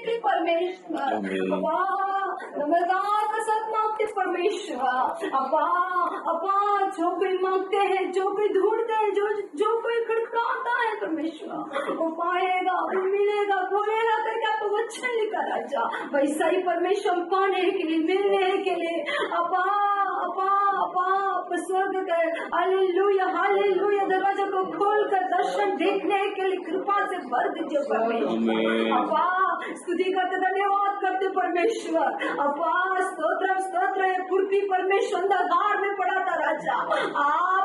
के परमेश्वर अब्बा नम्रता के साथ मांगते परमेश्वर अब्बा जो कोई मांगते हैं, जो कोई ढूंढते हैं, जो कोई खड़खड़ाता है परमेश्वर वो पाएगा, वो मिलेगा, बोलेगा करके आपको वचन लिखा राजा। वैसा ही परमेश्वर पाने के लिए, मिलने के लिए अब्बा स्वर्ग का हालेलुया हालेलुया दरवाजा को खोलकर दर्शन देखने के लिए कृपा से भर दीजिए परमेश्वर। अब्बा स्तुति करते, धन्यवाद करते परमेश्वर। अब्बा स्तोत्र स्तोत्र पृथ्वी परमेश्वर अंधकार में पड़ा था राजा।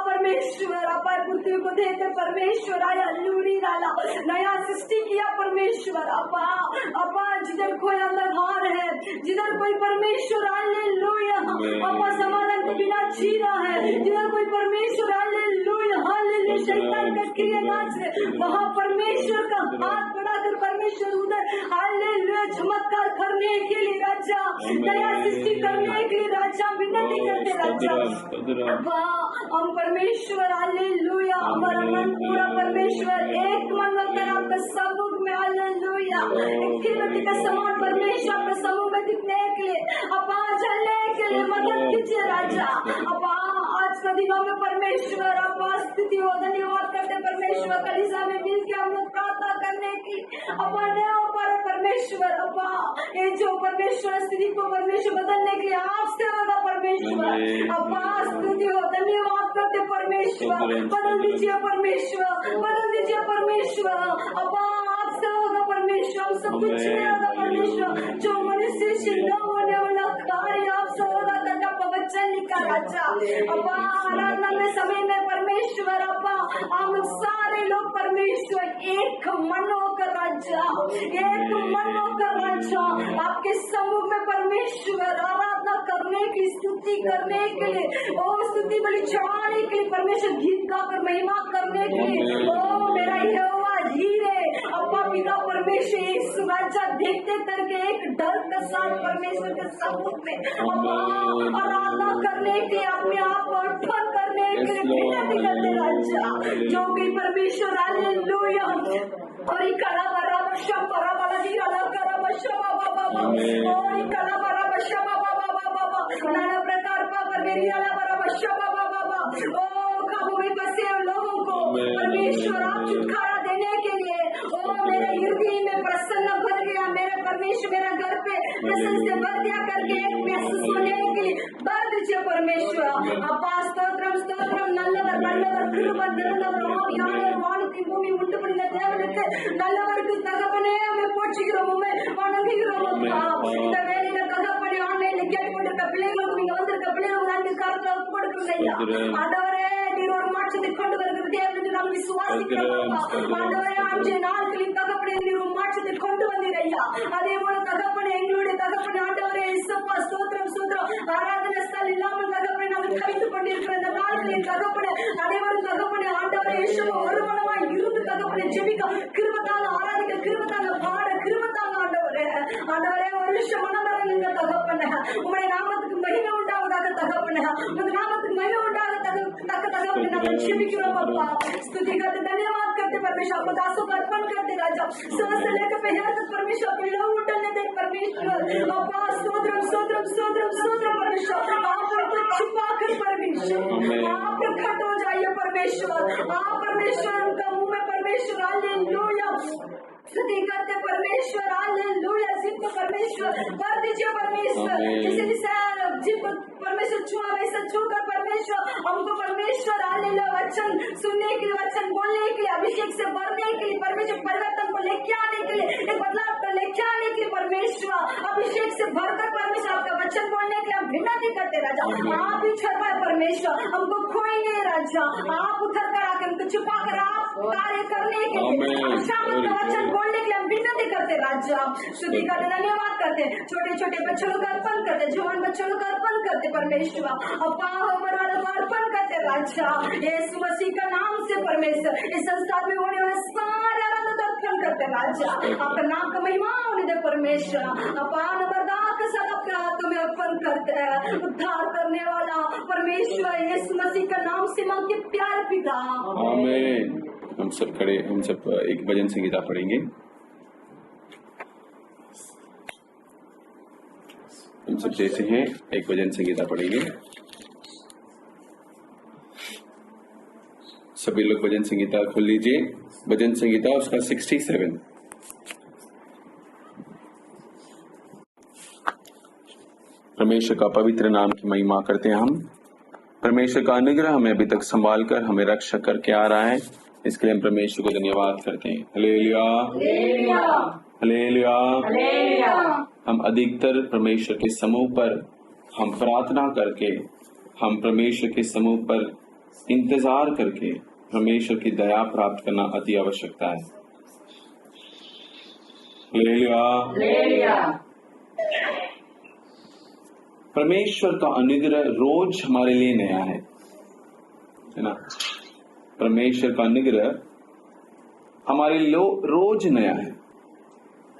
परमेश्वर अब्बा पृथ्वी को देते परमेश्वर आया लूरी डाला, नया सृष्टि किया परमेश्वर। अब्बा जिधर कोई अंधकार है, जिधर कोई परमेश्वर हालेलुया अब्बा समाधान के बिना जी रहा है, जिधर कोई परमेश्वर हालेलुया हालेलुया शैतान का क्रियादान से वहाँ परमेश्वर का हाथ बढ़ाकर परमेश्वर उधर हालेलुया चमत्कार करने के लिए राजा, नया सृष्टि करने के लिए राजा विनती करते राजा। हम परमेश्वर हालेलुया हमारा मन पूरा परमेश्वर एक मन होकर आपका समूह में हालेलुया एक का समान परमेश्वर आपका समूह में दिखने के लिए अब्बा चलने के लिए मदद कीजिए राजा। अब्बा आज का दिनों में परमेश्वर अब्बा स्थिति हो धन्यवाद करते परमेश्वर। कलीसिया में मिलकर हम लोग प्रार्थना करने की अब्बा नहीं हो पा रहे परमेश्वर। अब्बा ये जो परमेश्वर स्थिति को परमेश्वर बदलने के लिए आपसे होगा परमेश्वर। अब्बा स्तुति हो धन्यवाद करते परमेश्वर। बदल दीजिए परमेश्वर, बदल दीजिए परमेश्वर। अब्बा आपसे होगा परमेश्वर, हम सब कुछ नहीं होगा परमेश्वर। जो मनुष्य से न होने वाला कार्य आपसे होगा तथा वचन लिखा राजा। अब्बा आराधना में समय में परमेश्वर अब्बा हम सारे लोग परमेश्वर एक मन होकर राजा, एक मन होकर राजा आपके समूह में परमेश्वर आराधना करने की, स्तुति करने के लिए, ओ स्तुति बलि चढ़ाने के लिए परमेश्वर, गीत गाकर महिमा करने के लिए। ओ मेरा यहोवा हीरे अब्बा पिता परमेश्वर इस राजा देखते करके एक डर के साथ परमेश्वर के समूह में अब्बा आराधना करने के, अपने आप को अर्पण करने के लिए विनती करते राजा। जो भी परमेश्वर हालेलुया और कला बरा बशा बरा बला दी कला करा बशा बाबा और कला बरा बशा बाबा नाना प्रकार का मेरी अला बरा बशा बाबा ओ काबू में फंसे लोगों को परमेश्वर आप छुटकारा देने के लिए। ओ मेरे हृदय में प्रसन्न भर गया, मेरे परमेश्वर मेरा घर पे प्रसन्न से भर दिया करके एक महसूस होने के लिए भर दीजिए परमेश्वर। अब्बा स्तोत्रम स्तोत्रम नल्लवर नल्लवर कृपा निरंतर यानी वाणी भूमि मुंडपడిన దేవునికి నల్లవరకు తగపనే ఆమె పోచిగిరోమే వణగిరోమే இந்த வேலையில தகப்பனே ஆன்லைன்ல கேட்டுக்கொண்டிருக்க பிள்ளைகளுக்கு நீங்க வந்திருக்க பிள்ளைகளுக்கு நன்றி கருத்துல கொடுக்குங்கய்யா। ஆண்டவரே நீர் ஒரு மாற்றத்தை கொண்டு வருகிற தேவனுக்கு நாம் விசுவாசிக்கிறோம் ஆண்டவரே ஆஞ்சே நாட்களின் தகப்பனே நீர் ஒரு மாற்றத்தை கொண்டு வந்தீரையா। அதே போல தகப்பனே எங்களுடைய தகப்பனே ஆண்டவரே இயேசுப்பா ஸ்தோத்திரம் ஸ்தோத்திரம் ஆராதனை ஸ்தலம் இல்லாமல் தகப்பனே நாங்கள் தவித்துக் கொண்டிருக்கிற இந்த நாட்களின் தகப்பனே அனைவரும் தகப்பனே ஆண்டவரே இயேசுவா ஒருமனமாய் இருந்து தகப்பனே ஜெபிக்க கிருபைத்தாங்க, ஆராதிக்க கிருபைத்தாங்க, பாட கிருபைத்தாங்க ஆண்டவரே। ஆண்டவரே ஒரு நிமிஷம் மனமறங்க தகப்பனே, உம்முடைய நாமத்துக்கு மகிமை உண்டாவதாக தகப்பனே, உமது நாமத்துக்கு மகிமை உண்டாக தகப்பனே நாங்கள் ஜெபிக்கிறோம் அப்பா। स्तुति करते धन्यवाद करते परमेश्वर, आपको दासों को अर्पण करते राजा। समस्त लेकर पहले तक परमेश्वर अपने लोग उठने दे परमेश्वर। अब्बा स्तोत्रम स्तोत्रम स्तोत्रम स्तोत्रम परमेश्वर, आप पर छुपा कर परमेश्वर आप प्रकट हो जाइए परमेश्वर। आप परमेश्वर उनका मुंह में परमेश्वर हालेलुया स्तुति करते परमेश्वर हालेलुया। जिनको परमेश्वर भर दीजिए परमेश्वर, जिसे जिनको परमेश्वर छुआ वैसा छूकर परमेश्वर हमको परमेश्वर हालेलुया वचन सुनने के लिए, वचन बोलने के लिए, अभिषेक से भरने के लिए परमेश्वर, परिवर्तन को लेके आने के लिए, एक बदलाव को लेके आने के लिए परमेश्वर अभिषेक से भरकर परमेश्वर आपका वचन बोलने के लिए हम विनती करते राजा। आप ही छुपा परमेश्वर, हमको खोए नहीं राजा, आप उतर कर आकर हमको छुपा कर आप कार्य करने के लिए, शाम का वचन बोलने के लिए हम विनती करते राजा। स्तुति करते धन्यवाद करते, छोटे छोटे बच्चों को अर्पण करते, जवान बच्चों को अर्पण करते परमेश्वर, अब्बा उम्र वालों को अर्पण करते राजा। यीशु मसीह का नाम से परमेश्वर इस संसार में होने वाले सारे आराधना को अर्पण करते राजा। आपका नाम का महिमा होने दे परमेश्वर। अब्बा नम्रता के साथ आपके हाथों में अर्पण करते हैं, उद्धार करने वाला परमेश्वर यीशु मसीह का नाम से मांगते प्यार पिता आमीन। हम सब एक भजन संगीता पढ़ेंगे। हम सब जैसे हैं एक भजन संगीता पढ़ेंगे। सभी लोग भजन संगीता खोल लीजिए। भजन संगीता उसका 67। परमेश्वर का पवित्र नाम की महिमा करते हैं हम। परमेश्वर का अनुग्रह हमें अभी तक संभाल कर हमें रक्षा करके आ रहा है, इसके लिए हम परमेश्वर को धन्यवाद करते हैं। Hallelujah hallelujah hallelujah. हम अधिकतर परमेश्वर के समूह पर हम प्रार्थना करके, हम परमेश्वर के समूह पर इंतजार करके परमेश्वर की दया प्राप्त करना अति आवश्यकता है। हालेलुया। परमेश्वर का अनुग्रह रोज हमारे लिए नया है ना। परमेश्वर का अनुग्रह हमारे लिए रोज नया है।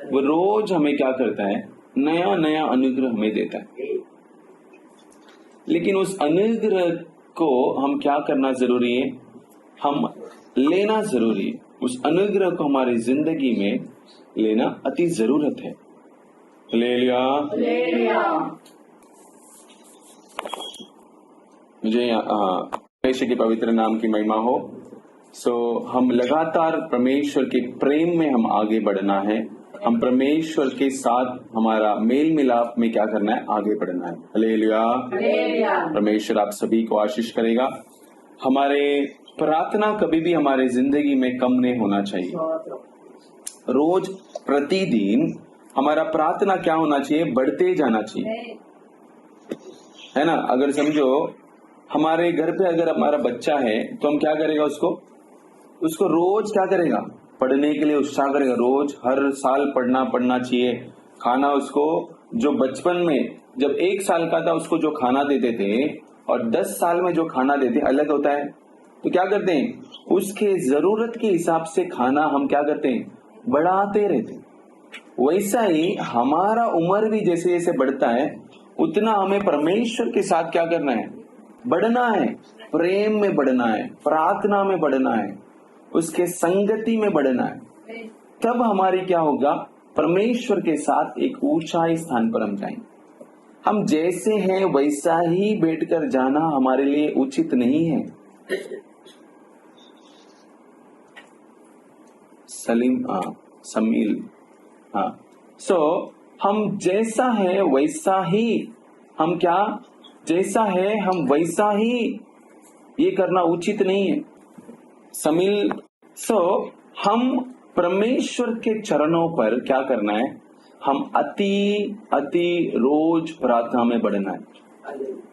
वो रोज हमें क्या करता है, नया नया अनुग्रह हमें देता है। लेकिन उस अनुग्रह को हम क्या करना जरूरी है, हम लेना जरूरी है। उस अनुग्रह को हमारी जिंदगी में लेना अति जरूरत है। हालेलुया। मुझे परमेश्वर के पवित्र नाम की महिमा हो। हम लगातार परमेश्वर के प्रेम में हम आगे बढ़ना है। हम परमेश्वर के साथ हमारा मेल मिलाप में क्या करना है, आगे बढ़ना है। हालेलुया। परमेश्वर आप सभी को आशीष करेगा। हमारे प्रार्थना कभी भी हमारे जिंदगी में कम नहीं होना चाहिए। रोज प्रतिदिन हमारा प्रार्थना क्या होना चाहिए, बढ़ते जाना चाहिए, है ना। अगर समझो हमारे घर पे अगर हमारा बच्चा है तो हम क्या करेगा, उसको रोज क्या करेगा, पढ़ने के लिए उत्साह करेगा। रोज हर साल पढ़ना चाहिए। खाना उसको जो बचपन में जब 1 साल का था उसको जो खाना देते थे और 10 साल में जो खाना देते अलग होता है। तो क्या करते हैं, उसके जरूरत के हिसाब से खाना हम क्या करते हैं, बढ़ाते रहते हैं। वैसा ही हमारा उम्र भी जैसे जैसे बढ़ता है उतना हमें परमेश्वर के साथ क्या करना है, बढ़ना है। प्रेम में बढ़ना है, प्रार्थना में बढ़ना है, उसके संगति में बढ़ना है। तब हमारी क्या होगा, परमेश्वर के साथ एक ऊंचाई स्थान पर हम जाएंगे। हम जैसे हैं वैसा ही बैठकर जाना हमारे लिए उचित नहीं है। समील हम जैसा है वैसा ही हम क्या, जैसा है हम वैसा ही ये करना उचित नहीं है। समील हम परमेश्वर के चरणों पर क्या करना है, हम अति रोज प्रार्थना में बढ़ना है।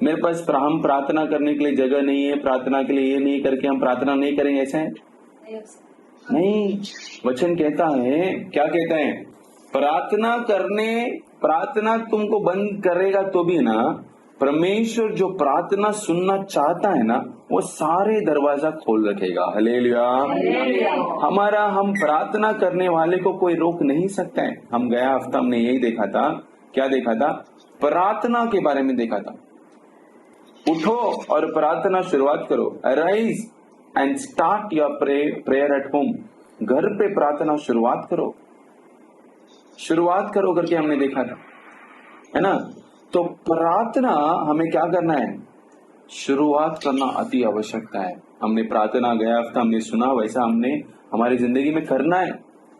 मेरे पास हम प्रार्थना करने के लिए जगह नहीं है, प्रार्थना के लिए ये नहीं करके हम प्रार्थना नहीं करेंगे, ऐसा है नहीं। वचन कहता है, क्या कहता है, प्रार्थना तुमको बंद करेगा तो भी ना, परमेश्वर जो प्रार्थना सुनना चाहता है ना वो सारे दरवाजा खोल रखेगा। हालेलुया। हम प्रार्थना करने वाले को कोई रोक नहीं सकता है। हम गया हफ्ता हमने यही देखा था, क्या देखा था, प्रार्थना के बारे में देखा था। उठो और प्रार्थना शुरुआत करो। Arise and start your prayer at home. घर पे प्रार्थना शुरुआत करो करके हमने देखा था, है ना। तो प्रार्थना हमें क्या करना है, शुरुआत करना अति आवश्यकता है। हमने प्रार्थना गया हफ्ता हमने सुना, वैसा हमने हमारी जिंदगी में करना है।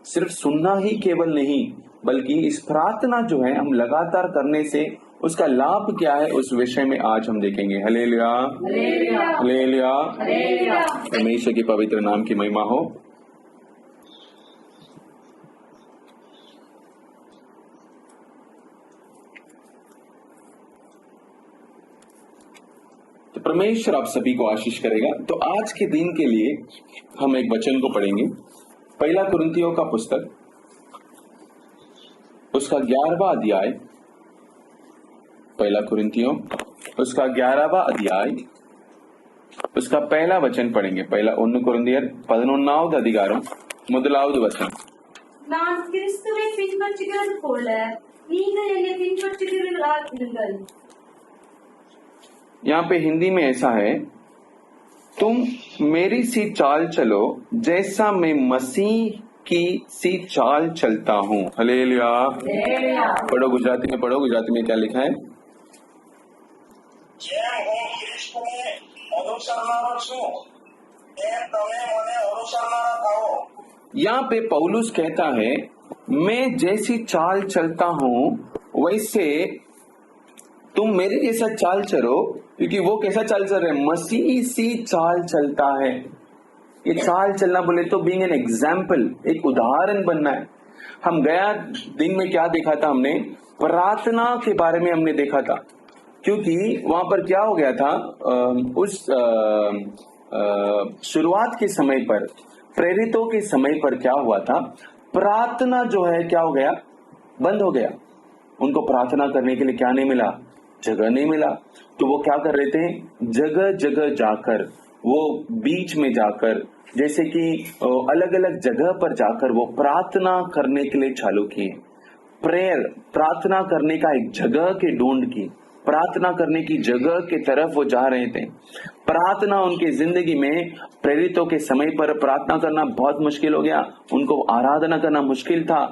सिर्फ सुनना ही केवल नहीं, बल्कि इस प्रार्थना जो है हम लगातार करने से उसका लाभ क्या है, उस विषय में आज हम देखेंगे। Hallelujah hallelujah. परमेश्वर के पवित्र नाम की महिमा हो। तो परमेश्वर आप सभी को आशीष करेगा। तो आज के दिन के लिए हम एक वचन को पढ़ेंगे, पहला कुरिन्थियों का पुस्तक उसका 11वां अध्याय। पहला कुरिन्थियों उसका 11वां अध्याय उसका पहला वचन पढ़ेंगे। पहला 1 कुरिन्थियर 11வது அதிகாரம் 1வது வசனம்। நான் கிறிஸ்துவை பின்பற்றுகிறது போல நீங்கள் என்னை பின்பற்றுகிறீர்களாக இருங்கள்। यहाँ पे हिंदी में ऐसा है, तुम मेरी सी चाल चलो जैसा मैं मसीह की सी चाल चलता हूँ। हालेलुया। पढ़ो गुजराती में, पढ़ो गुजराती में क्या लिखा है। यहाँ पे पौलुस कहता है मैं जैसी चाल चलता हूँ वैसे तुम मेरे जैसा चाल चलो, क्योंकि वो कैसा चाल चल रहा है, मसीह सी चाल चलता है। ये चाल चलना बोले तो बीइंग एन एग्जाम्पल, एक उदाहरण बनना है। हम गया दिन में क्या देखा था, हमने प्रार्थना के बारे में हमने देखा था, क्योंकि वहां पर क्या हो गया था, उस शुरुआत के समय पर, प्रेरितों के समय पर क्या हुआ था, प्रार्थना जो है क्या हो गया, बंद हो गया। उनको प्रार्थना करने के लिए क्या नहीं मिला, जगह नहीं मिला। तो वो क्या कर रहे थे, जगह जगह जाकर, वो बीच में जाकर, जैसे कि अलग अलग जगह पर जाकर वो प्रार्थना करने के लिए चालू किए। प्रेयर, प्रार्थना करने का एक जगह की ढूंढ की, प्रार्थना करने की जगह के तरफ वो जा रहे थे। प्रार्थना उनकी जिंदगी में, प्रेरितों के समय पर प्रार्थना करना बहुत मुश्किल हो गया, उनको आराधना करना मुश्किल था।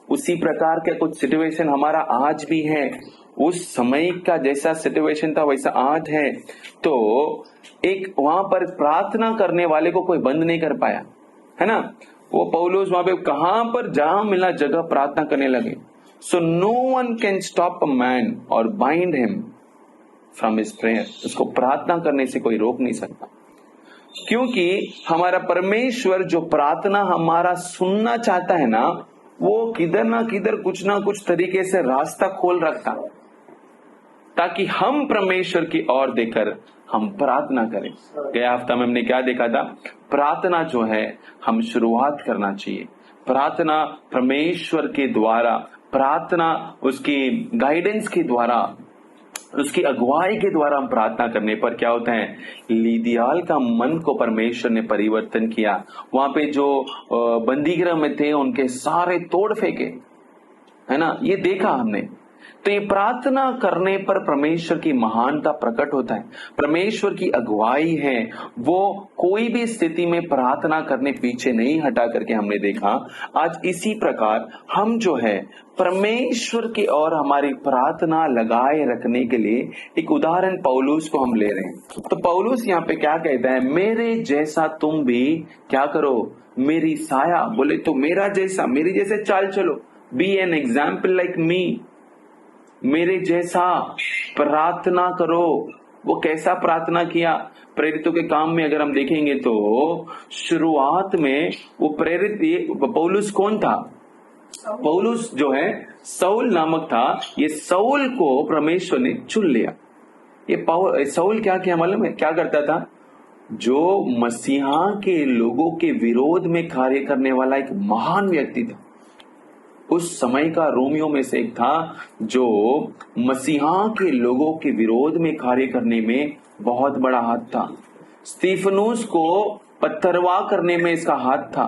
उसी प्रकार के कुछ सिचुएशन हमारा आज भी है, उस समय का जैसा सिचुएशन था वैसा आज है। तो एक वहां पर प्रार्थना करने वाले को कोई बंद नहीं कर पाया, है ना। वो पौलुस वहां पे कहां पर जहां मिला जगह प्रार्थना करने लगे। So no one can stop a man और bind him from his prayer. उसको प्रार्थना करने से कोई रोक नहीं सकता, क्योंकि हमारा परमेश्वर जो प्रार्थना हमारा सुनना चाहता है ना, वो किधर ना किधर कुछ ना कुछ तरीके से रास्ता खोल रखता, ताकि हम परमेश्वर की ओर देकर हम प्रार्थना करें। गया हफ्ता में हमने क्या देखा था, प्रार्थना जो है हम शुरुआत करना चाहिए। प्रार्थना परमेश्वर के द्वारा, प्रार्थना उसकी गाइडेंस के द्वारा, उसकी अगुवाई के द्वारा हम प्रार्थना करने पर क्या होता है, लीदियाल का मन को परमेश्वर ने परिवर्तन किया। वहां पे जो बंदीगृह में थे उनके सारे तोड़ फेंके, है ना, ये देखा हमने। तो ये प्रार्थना करने पर परमेश्वर की महानता प्रकट होता है, परमेश्वर की अगुवाई है। वो कोई भी स्थिति में प्रार्थना करने पीछे नहीं हटा करके हमने देखा। आज इसी प्रकार हम जो है परमेश्वर की ओर हमारी प्रार्थना लगाए रखने के लिए एक उदाहरण पौलुस को हम ले रहे हैं। तो पौलुस यहाँ पे क्या कहता है, मेरे जैसा तुम भी क्या करो, मेरी साया, बोले तो मेरा जैसा, मेरी जैसे चाल चलो, be an example like me, मेरे जैसा प्रार्थना करो। वो कैसा प्रार्थना किया, प्रेरितों के काम में अगर हम देखेंगे तो शुरुआत में वो प्रेरित, पौलुस कौन था, पौलुस जो है सऊल नामक था। ये सऊल को परमेश्वर ने चुन लिया। ये सऊल क्या किया मालूम है, क्या करता था, जो मसीहा के लोगों के विरोध में कार्य करने वाला एक महान व्यक्ति था। उस समय का रोमियो में से एक था जो मसीहा के लोगों के विरोध में कार्य करने में बहुत बड़ा हाथ था। स्तीफनुस को पत्थरवाह करने में इसका हाथ था।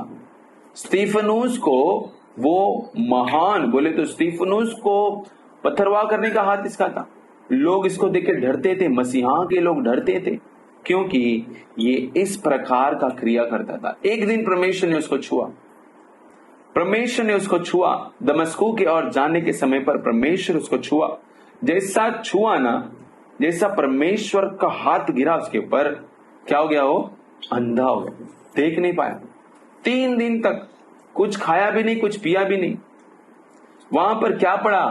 स्तीफनुस को वो महान, बोले तो स्तीफनुस को पत्थरवाह करने का हाथ इसका था। लोग इसको देख के डरते थे, मसीहा के लोग डरते थे, क्योंकि ये इस प्रकार का क्रिया करता था। एक दिन परमेश्वर ने उसको छुआ, परमेश्वर ने उसको छुआ। दमस्कू की ओर जाने के समय पर परमेश्वर उसको छुआ। जैसा छुआ ना, जैसा परमेश्वर का हाथ गिरा उसके ऊपर, क्या हो गया, वो अंधा हो गया, देख नहीं पाया। 3 दिन तक कुछ खाया भी नहीं, कुछ पिया भी नहीं। वहां पर क्या पड़ा,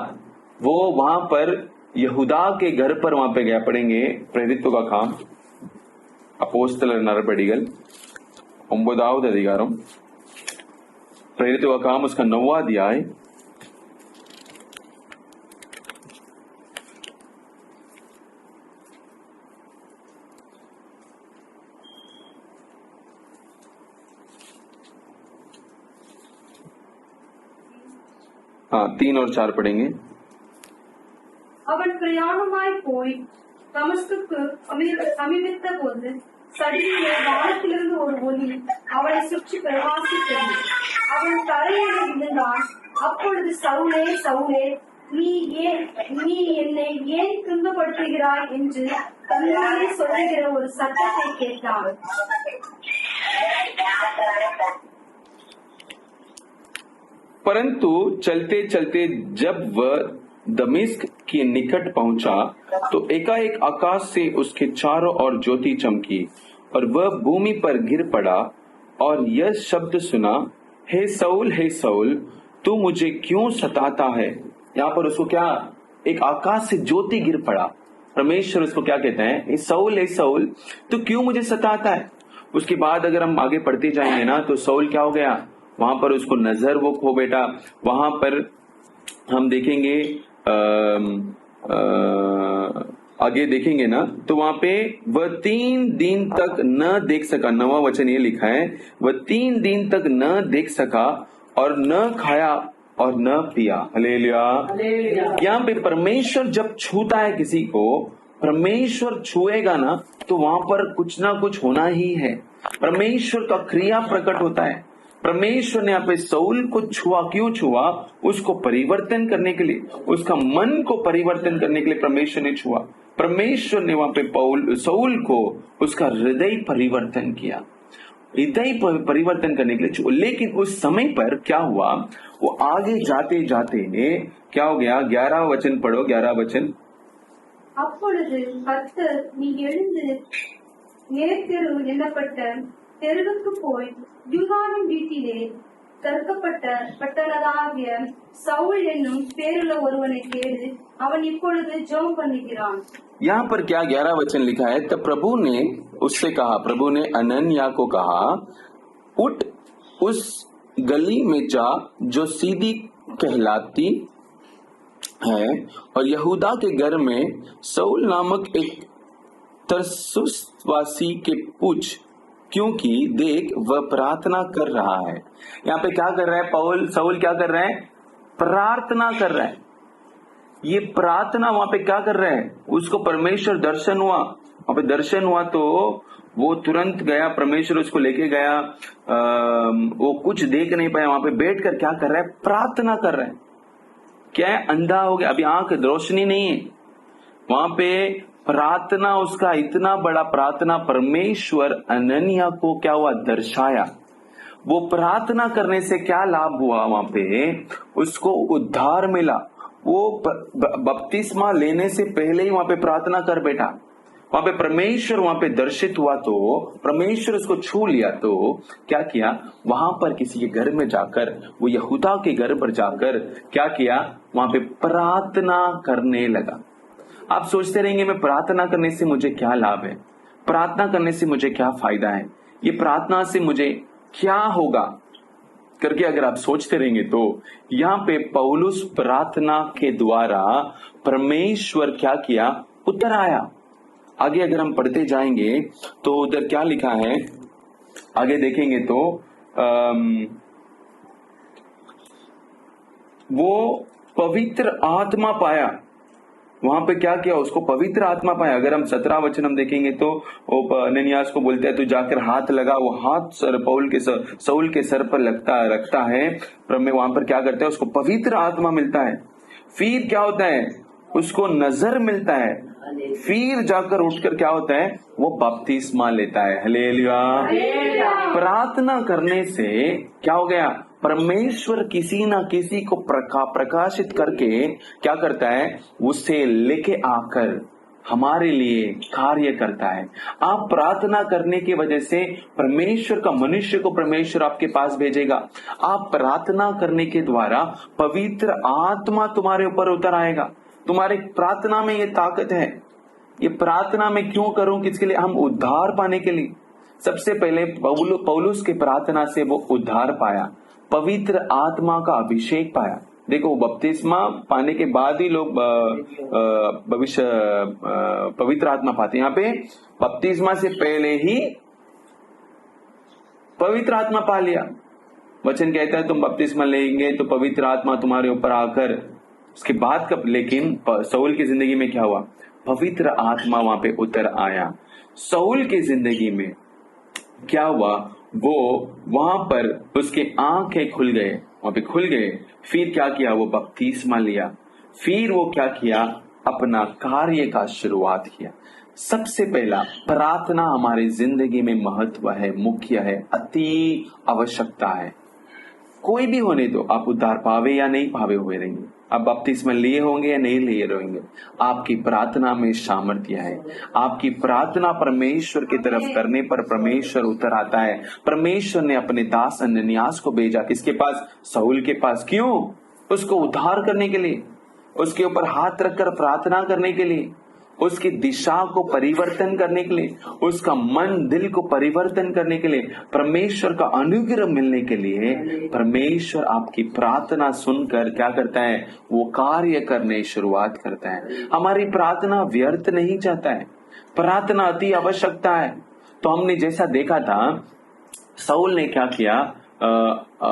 वो वहां पर यहूदा के घर पर वहां पे गया। पढ़ेंगे प्रेरितों का काम, अपोस्तलर नरपड़िगल 9வது அதிகாரம், प्रेरितों का काम उसका 9वां अध्याय। हाँ, 3 और 4 पढ़ेंगे। அவன் பிரயாணமாய் போய் தமஸ்குக்கு சமீபித்த போது சடிதிலே வானத்திலிருந்து ஒரு ஒளி அவனை சுற்றி பிரகாசித்தது. அவன் தரையிலே விழுந்தான். அப்பொழுது சவுலே, சவுலே, நீ என்னை ஏன் துன்பப்படுத்துகிறாய் என்று தன்னோடே சொல்லுகிற ஒரு சத்தத்தை கேட்டான். परंतु चलते चलते जब वह दमिश्क के निकट पहुंचा तो एकाएक आकाश से उसके चारों ओर ज्योति चमकी और वह भूमि पर गिर पड़ा और यह शब्द सुना, हे सऊल तू मुझे क्यों सताता है। यहाँ पर उसको क्या, एक आकाश से ज्योति गिर पड़ा। परमेश्वर उसको क्या कहते हैं, हे सऊल तू क्यों मुझे सताता है। उसके बाद अगर हम आगे पढ़ते जाएंगे ना तो सऊल क्या हो गया, वहां पर उसको नजर वो खो बैठा। वहां पर हम देखेंगे आगे देखेंगे ना तो वहां पे वह 3 दिन तक न देख सका। 9वां वचन ये लिखा है, वह 3 दिन तक न देख सका और न खाया और न पिया। हालेलुया। यहाँ पे परमेश्वर जब छूता है किसी को, परमेश्वर छुएगा ना तो वहां पर कुछ ना कुछ होना ही है। परमेश्वर का क्रिया प्रकट होता है। परमेश्वर ने यहाँ पे सऊल को छुआ, क्यों छुआ, उसको परिवर्तन करने के लिए, उसका मन को परिवर्तन करने के लिए परमेश्वर ने छुआ। परमेश्वर ने वहां पे सऊल को उसका हृदय परिवर्तन किया, हृदय परिवर्तन करने के लिए छुआ। लेकिन उस समय पर क्या हुआ, वो आगे जाते जाते क्या हो गया। 11वां वचन पढ़ो, 11वां वचन। அப்பொழுது கர்த்தர், நீ எழுந்து நேர்த்தெரு என்னப்பட்ட தெருவுக்கு போய் யூதாவின் வீட்டிலே தற்கப்பட்ட பட்டணராகிய சவுல் என்னும் பேருள்ள ஒருவனை தேடு, அவன் இப்பொழுது ஜெபம் பண்ணுகிறான்। यहाँ पर क्या 11 वचन लिखा है, तब प्रभु ने उससे कहा, प्रभु ने अनन्या को कहा, उठ उस गली में जा जो सीधी कहलाती है और यहूदा के घर में सऊल नामक एक तरसुसवासी के पूछ, क्योंकि देख वह प्रार्थना कर रहा है। यहाँ पे क्या कर रहा है सऊल क्या कर रहा है, प्रार्थना कर रहा है। ये प्रार्थना वहां पे क्या कर रहा है, उसको परमेश्वर दर्शन हुआ। वहां पे दर्शन हुआ तो वो तुरंत गया, परमेश्वर उसको लेके गया। वो कुछ देख नहीं पाया, वहां पे बैठकर क्या कर रहा है, प्रार्थना कर रहा है। क्या है, अंधा हो गया, अभी आंख रोशनी नहीं है। वहां पे प्रार्थना, उसका इतना बड़ा प्रार्थना परमेश्वर अनन्या को क्या हुआ, दर्शाया। वो प्रार्थना करने से क्या लाभ हुआ, वहां पे उसको उद्धार मिला। वो बपतिस्मा लेने से पहले ही वहां पे प्रार्थना कर बैठा। वहां पे परमेश्वर वहां पे दर्शित हुआ तो परमेश्वर उसको छू लिया। तो क्या किया, वहां पर किसी के घर में जाकर, वो यहूदा के घर पर जाकर क्या किया, वहां पे प्रार्थना करने लगा। आप सोचते रहेंगे मैं प्रार्थना करने से मुझे क्या लाभ है, प्रार्थना करने से मुझे क्या फायदा है, ये प्रार्थना से मुझे क्या होगा करके अगर आप सोचते रहेंगे तो यहाँ पे पौलुस प्रार्थना के द्वारा परमेश्वर क्या किया, उतर आया। आगे अगर हम पढ़ते जाएंगे तो उधर क्या लिखा है, आगे देखेंगे तो वो पवित्र आत्मा पाया। वहां पे क्या किया, उसको पवित्र आत्मा पाया। अगर हम 17 वचन हम देखेंगे तो वो अनन्यास को बोलता है, तू जाकर हाथ लगा। वो हाथ सऊल के सर पर रखता है। वहां पर क्या करता है, उसको पवित्र आत्मा मिलता है। फिर क्या होता है, उसको नजर मिलता है। फिर जाकर उठकर क्या होता है, वो बपतिस्मा लेता है। हालेलुया। प्रार्थना करने से क्या हो गया, परमेश्वर किसी ना किसी को प्रकाशित करके क्या करता है, उसे लेके आकर हमारे लिए कार्य करता है। आप प्रार्थना करने की वजह से परमेश्वर का मनुष्य को परमेश्वर आपके पास भेजेगा। आप प्रार्थना करने के द्वारा पवित्र आत्मा तुम्हारे ऊपर उतर आएगा। तुम्हारे प्रार्थना में ये ताकत है। ये प्रार्थना में क्यों करूं, किसके लिए, हम उद्धार पाने के लिए। सबसे पहले पौलुस के प्रार्थना से वो उद्धार पाया, पवित्र आत्मा का अभिषेक पाया। देखो बपतिस्मा पाने के बाद ही लोग भविष्य पवित्र आत्मा पाते। यहाँ पे बपतिस्मा से पहले ही पवित्र आत्मा पा लिया। वचन कहता है तुम बपतिस्मा लेंगे तो पवित्र आत्मा तुम्हारे ऊपर आकर, उसके बाद कब, लेकिन सऊल की जिंदगी में क्या हुआ, पवित्र आत्मा वहां पे उतर आया। सऊल की जिंदगी में क्या हुआ, वो वहां पर उसके आंखें खुल गए, वहां पे खुल गए। फिर क्या किया, वो बपतिस्मा लिया। फिर वो क्या किया, अपना कार्य का शुरुआत किया। सबसे पहला प्रार्थना हमारी जिंदगी में महत्व है, मुख्य है, अति आवश्यकता है। कोई भी होने दो, आप उद्धार पावे या नहीं पावे हुए रहेंगे, आप बपतिस्मा लिए होंगे या नहीं लिए रहेंगे, आपकी प्रार्थना में सामर्थ्य है। आपकी प्रार्थना परमेश्वर की तरफ करने पर परमेश्वर उतर आता है। परमेश्वर ने अपने दास अनन्यास को भेजा किसके पास? शाऊल के पास। क्यों? उसको उद्धार करने के लिए, उसके ऊपर हाथ रखकर प्रार्थना करने के लिए, उसकी दिशा को परिवर्तन करने के लिए, उसका मन दिल को परिवर्तन करने के लिए, परमेश्वर का अनुग्रह मिलने के लिए परमेश्वर आपकी प्रार्थना सुनकर क्या करता है? वो कार्य करने शुरुआत करता है। हमारी प्रार्थना व्यर्थ नहीं जाता है, प्रार्थना अति आवश्यकता है। तो हमने जैसा देखा था शाऊल ने क्या किया,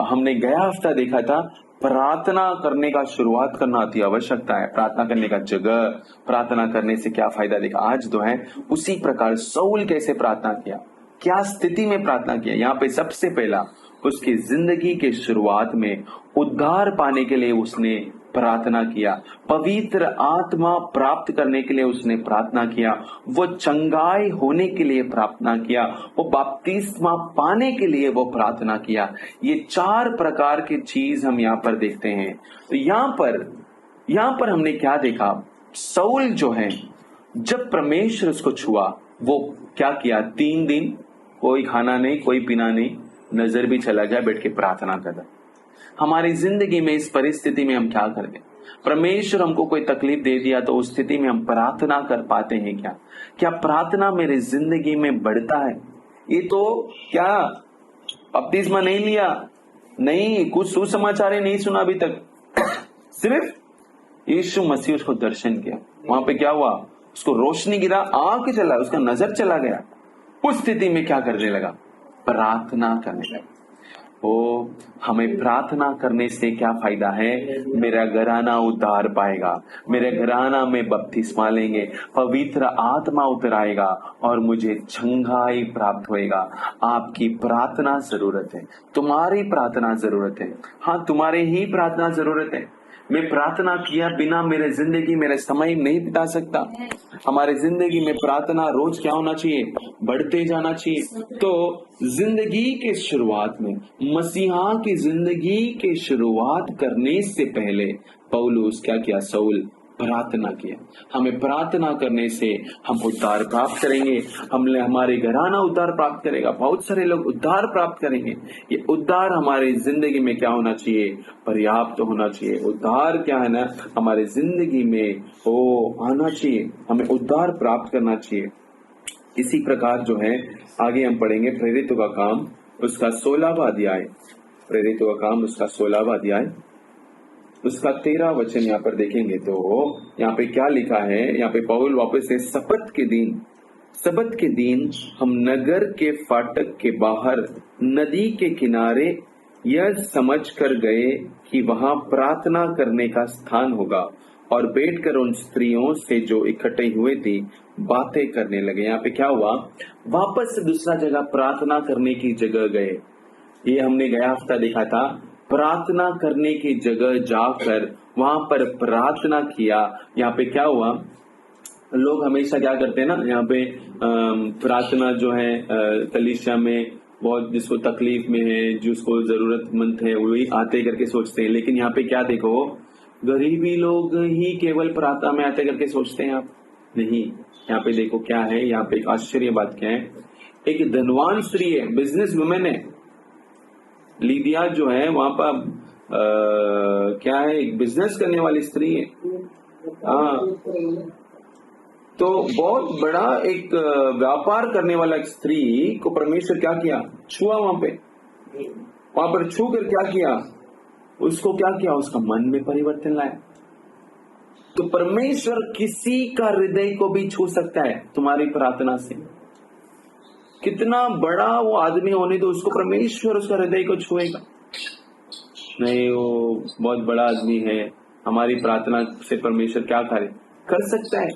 हमने गया हफ्ता देखा था, प्रार्थना करने का शुरुआत करना अति आवश्यकता है। प्रार्थना करने का जगह, प्रार्थना करने से क्या फायदा देखा। आज तो है उसी प्रकार शाऊल कैसे प्रार्थना किया, क्या स्थिति में प्रार्थना किया। यहाँ पे सबसे पहला उसकी जिंदगी के शुरुआत में उद्धार पाने के लिए उसने प्रार्थना किया, पवित्र आत्मा प्राप्त करने के लिए उसने प्रार्थना किया, वो चंगाई होने के लिए प्रार्थना किया, वो बपतिस्मा पाने के लिए वो प्रार्थना किया। ये 4 प्रकार की चीज हम यहाँ पर देखते हैं। तो यहाँ पर हमने क्या देखा, शाऊल जो है जब परमेश्वर उसको छुआ, वो क्या किया, 3 दिन कोई खाना नहीं, कोई पीना नहीं, नजर भी चला गया, बैठ के प्रार्थना कर रहा। हमारी जिंदगी में इस परिस्थिति में हम क्या करें? परमेश्वर हमको कोई तकलीफ दे दिया तो उस स्थिति में हम प्रार्थना कर पाते हैं क्या? क्या प्रार्थना मेरी जिंदगी में बढ़ता है? ये तो क्या बपतिस्मा नहीं लिया, नहीं कुछ सुसमाचार नहीं सुना अभी तक, सिर्फ यीशु मसीह उसको दर्शन किया, वहां पे क्या हुआ, उसको रोशनी गिरा, आंख चला, उसका नजर चला गया। उस स्थिति में क्या करने लगा? प्रार्थना करने लगा। ओ, हमें प्रार्थना करने से क्या फायदा है? मेरा घराना उद्धार पाएगा, मेरे घराना में बपतिस्मा लेंगे, पवित्र आत्मा उतर आएगा और मुझे चंगाई प्राप्त होएगा। आपकी प्रार्थना जरूरत है, तुम्हारी प्रार्थना जरूरत है। हाँ, तुम्हारे ही प्रार्थना जरूरत है। मैं प्रार्थना किया बिना मेरे जिंदगी मेरे समय नहीं बिता सकता। हमारे जिंदगी में प्रार्थना रोज क्या होना चाहिए? बढ़ते जाना चाहिए। तो जिंदगी के शुरुआत में, मसीहा की जिंदगी के शुरुआत करने से पहले पौलुस क्या किया? शाऊल प्रार्थना किया। हमें प्रार्थना करने से हम उद्धार प्राप्त करेंगे, हमारे घराना उद्धार प्राप्त करेगा, बहुत सारे लोग उद्धार प्राप्त करेंगे। ये उद्धार हमारे जिंदगी में क्या होना चाहिए? पर्याप्त होना चाहिए। उद्धार क्या है ना, हमारे जिंदगी में वो आना चाहिए, हमें उद्धार प्राप्त करना चाहिए। इसी प्रकार जो है आगे हम पढ़ेंगे प्रेरितों का काम उसका 16वां अध्याय, प्रेरितों का काम उसका 16वां अध्याय उसका 13 वचन यहाँ पर देखेंगे तो यहाँ पे क्या लिखा है। यहाँ पे पौल वापस से सबत के दिन हम नगर के फाटक के बाहर नदी के किनारे यह समझ कर गए कि वहां प्रार्थना करने का स्थान होगा, और बैठकर उन स्त्रियों से जो इकट्ठे हुए थी बातें करने लगे। यहाँ पे क्या हुआ? वापस से दूसरा जगह प्रार्थना करने की जगह गए। ये हमने गया हफ्ता देखा था, प्रार्थना करने की जगह जाकर वहां पर प्रार्थना किया। यहाँ पे क्या हुआ? लोग हमेशा क्या करते हैं ना, यहाँ पे प्रार्थना जो है कलीसिया में बहुत जिसको तकलीफ में है, जिसको जरूरतमंद है, वही आते करके सोचते हैं। लेकिन यहाँ पे क्या देखो, गरीबी लोग ही केवल प्रार्थना में आते करके सोचते हैं आप? नहीं, यहाँ पे देखो क्या है। यहाँ पे एक आश्चर्य बात क्या है, एक धनवान स्त्री है, बिजनेस वुमेन है, लीदिया जो है वहां पर क्या है, एक बिजनेस करने वाली स्त्री है। तो बहुत बड़ा एक व्यापार करने वाला एक स्त्री को परमेश्वर क्या किया? छुआ। वहां पर छू कर क्या किया? उसको क्या किया? उसका मन में परिवर्तन लाया। तो परमेश्वर किसी का हृदय को भी छू सकता है तुम्हारी प्रार्थना से। कितना बड़ा वो आदमी होने दो, उसको परमेश्वर उसका हृदय को छुएगा। नहीं, वो बहुत बड़ा आदमी है, हमारी प्रार्थना से परमेश्वर क्या कर सकता है?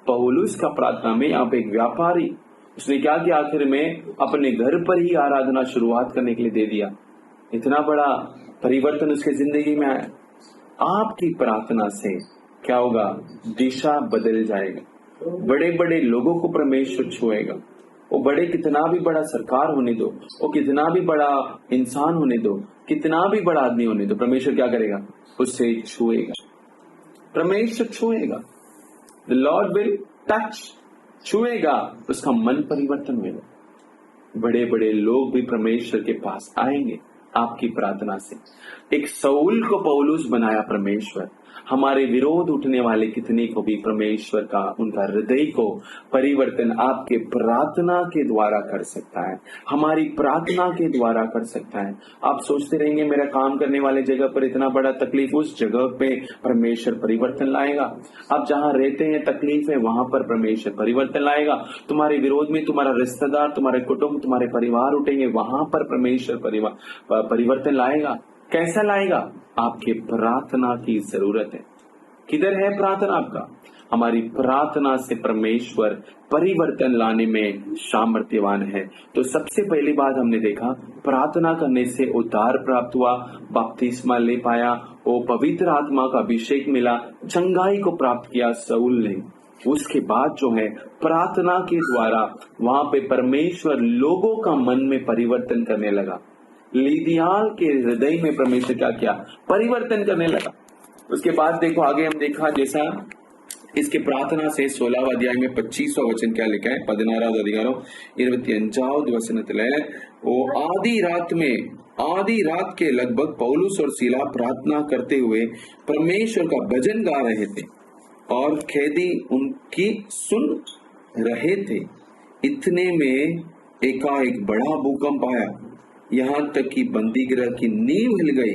पौलुस का प्रार्थना में यहाँ पे एक व्यापारी, उसने क्या किया? आखिर में अपने घर पर ही आराधना शुरुआत करने के लिए दे दिया। इतना बड़ा परिवर्तन उसके जिंदगी में आया। आपकी प्रार्थना से क्या होगा? दिशा बदल जाएगा, बड़े बड़े लोगों को परमेश्वर छुएगा। वो बड़े कितना भी बड़ा सरकार होने दो, वो कितना भी बड़ा इंसान होने दो, कितना भी बड़ा आदमी होने दो, परमेश्वर क्या करेगा? उससे छुएगा, परमेश्वर छुएगा। द लॉर्ड विल टच, छुएगा, उसका मन परिवर्तन होगा। बड़े बड़े लोग भी परमेश्वर के पास आएंगे आपकी प्रार्थना से। एक शाऊल को पौलुस बनाया परमेश्वर। हमारे विरोध उठने वाले कितने को भी परमेश्वर का उनका हृदय को परिवर्तन आपके प्रार्थना के द्वारा कर सकता है, हमारी प्रार्थना के द्वारा कर सकता है। आप सोचते रहेंगे मेरा काम करने वाले जगह पर इतना बड़ा तकलीफ, उस जगह पे परमेश्वर परिवर्तन लाएगा। आप जहाँ रहते हैं तकलीफ है, वहां पर परमेश्वर परिवर्तन लाएगा। तुम्हारे विरोध में तुम्हारा रिश्तेदार, तुम्हारे कुटुंब, तुम्हारे परिवार उठेंगे, वहां पर परमेश्वर परिवर्तन लाएगा। कैसा लाएगा? आपके प्रार्थना की जरूरत है। किधर है प्रार्थना आपका? हमारी प्रार्थना से परमेश्वर परिवर्तन लाने में सामर्थ्यवान है। तो सबसे पहली बात हमने देखा, प्रार्थना करने से उद्धार प्राप्त हुआ, बपतिस्मा ले पाया, वो पवित्र आत्मा का अभिषेक मिला, चंगाई को प्राप्त किया शाऊल ने। उसके बाद जो है प्रार्थना के द्वारा वहां पे परमेश्वर लोगों का मन में परिवर्तन करने लगा। लीदियाल के हृदय में परमेश्वर क्या किया? परिवर्तन करने लगा। उसके बाद देखो आगे हम देखा, जैसा इसके प्रार्थना से 16 अध्याय में 25वां वचन क्या लिखा है? 16வது அதிகாரம் 25வது वचनத்துல वो आधी रात के लगभग पौलुस और सीला प्रार्थना करते हुए परमेश्वर का भजन गा रहे थे और कैदी उनकी सुन रहे थे। इतने में एकाएक बड़ा भूकंप आया, यहाँ तक कि बंदीगृह की नींव हिल गई।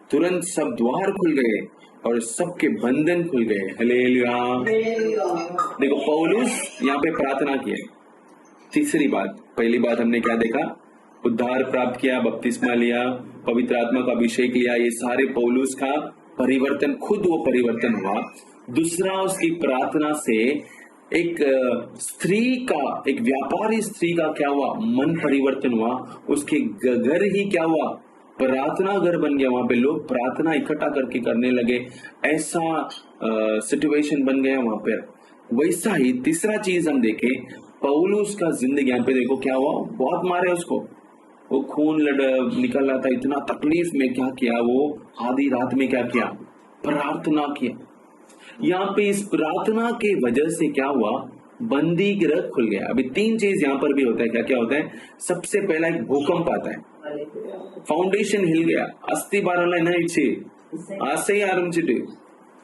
तुरंत सब द्वार खुल गए और सबके बंधन खुल गए। हालेलुया। देखो पौलुस यहाँ पे प्रार्थना किया। तीसरी बात, पहली बात हमने क्या देखा? उद्धार प्राप्त किया, बपतिस्मा लिया, पवित्र आत्मा का अभिषेक लिया। ये सारे पौलुस का परिवर्तन, खुद वो परिवर्तन हुआ। दूसरा, उसकी प्रार्थना से एक स्त्री का, एक व्यापारी स्त्री का क्या हुआ? मन परिवर्तन हुआ। उसके घर ही क्या हुआ? प्रार्थना घर बन गया। वहां पे लोग प्रार्थना इकट्ठा करके करने लगे। ऐसा सिचुएशन बन गया वहां पर। वैसा ही तीसरा चीज हम देखें, पौलुस का जिंदगी यहाँ पे देखो क्या हुआ? बहुत मारे उसको, वो खून निकल रहा था, इतना तकलीफ में क्या किया? वो आधी रात में क्या किया? प्रार्थना किया। यहाँ पे इस प्रार्थना के वजह से क्या हुआ? बंदी गृह खुल गया। अभी तीन चीज यहाँ पर भी होता है। क्या क्या होता है? सबसे पहला एक भूकंप आता है, फाउंडेशन हिल गया, अस्थि बारला नहीं आसे आरंभिचिட்டு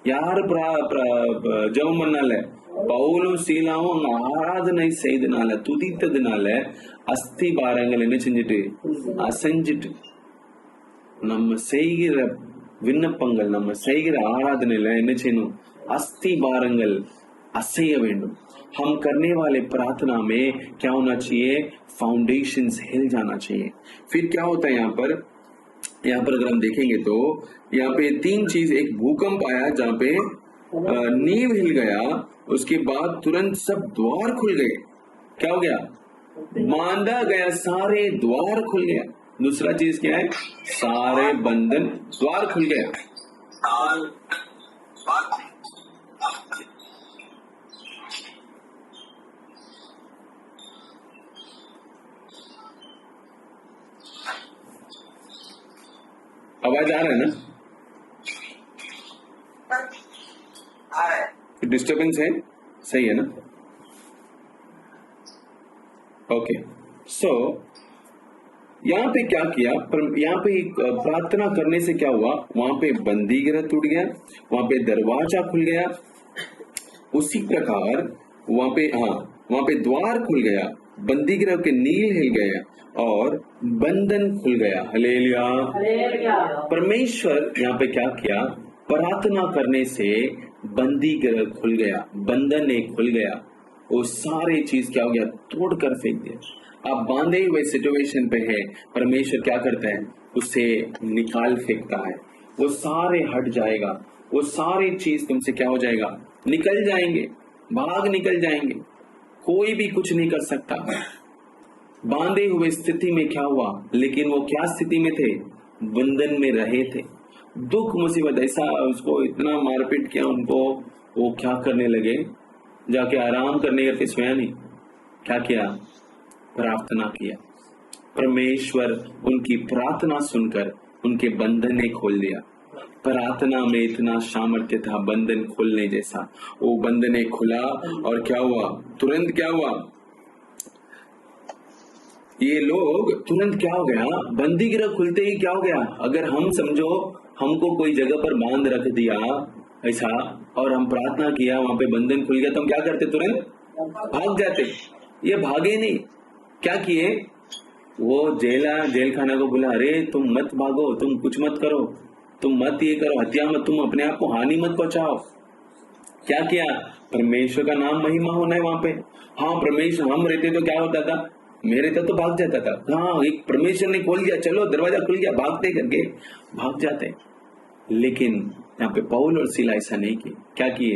யார் ஜெபம் பண்ணால? பவுலும் சீலாவும் ஆராதனை செய்தனால, துதித்ததுனால அஸ்தி பாரங்கள் என்ன செஞ்சுட்டு? அசைஞ்சிட்டு. நம்ம செய்கிற விண்ணப்பங்கள், நம்ம செய்கிற ஆராதனையில என்ன செய்யணும்? अस्थि बारंगल असह्य वेंडुम। हम करने वाले प्रार्थना में क्या होना चाहिए? फाउंडेशंस हिल जाना चाहिए। फिर क्या होता है यहाँ पर अगर हम देखेंगे तो यहाँ पे तीन चीज, एक भूकंप आया जहाँ पे नींव हिल गया, उसके बाद तुरंत सब द्वार खुल गए। क्या हो गया? बांधा गया, सारे द्वार खुल गया। दूसरा चीज क्या है? सारे बंधन, द्वार खुल गया। आवाज आ रहा है ना? डिस्टर्बेंस है? सही है ना? ओके। सो यहाँ पे क्या किया? यहाँ पे प्रार्थना करने से क्या हुआ? वहां पे बंदी गृह टूट गया, वहां पे दरवाजा खुल गया। उसी प्रकार वहां पे द्वार खुल गया, बंदी गृह के नील हिल गया और बंधन खुल गया। हालेलुया। परमेश्वर यहाँ पे क्या किया? प्रार्थना करने से बंदी गृह खुल गया, बंधन एक खुल गया। वो सारे चीज क्या हो गया? तोड़ कर फेंक दिया। आप बांधे हुए सिचुएशन पे है, परमेश्वर क्या करता है? उसे निकाल फेंकता है। वो सारे हट जाएगा, वो सारी चीज तुमसे क्या हो जाएगा? निकल जाएंगे, भाग निकल जाएंगे। कोई भी कुछ नहीं कर सकता। बांधे हुए स्थिति में क्या हुआ? लेकिन वो क्या स्थिति में थे? बंधन में रहे थे। दुख मुसीबत ऐसा उसको इतना मारपीट किया उनको, वो क्या करने लगे? जाके आराम करने करके सोया नहीं, क्या किया? प्रार्थना किया। परमेश्वर उनकी प्रार्थना सुनकर उनके बंधन ने खोल दिया। प्रार्थना में इतना सामर्थ्य था बंधन खोलने जैसा। वो बंधन खुला और क्या हुआ, तुरंत क्या हुआ, ये लोग तुरंत क्या हो गया, बंदी गिरह खुलते ही क्या हो गया। अगर हम समझो हमको कोई जगह पर बांध रख दिया ऐसा और हम प्रार्थना किया, वहां पे बंधन खुल गया, तो हम क्या करते, तुरंत भाग जाते। ये भागे नहीं, क्या किए, वो जेल खाना को बोला, अरे तुम मत भागो, तुम कुछ मत करो, तुम मत ये करो, हत्या मत, तुम अपने आप को हानि मत पहुंचाओ। क्या किया, परमेश्वर का नाम महिमा होना है वहां पे। हाँ परमेश्वर, हम रहते तो क्या होता था, मेरे तो भाग जाता था। हाँ एक परमेश्वर ने खोल दिया, चलो दरवाजा खुल गया, भागते करके भाग जाते। लेकिन यहाँ पे पौल और सीला ऐसा नहीं किए। क्या किए,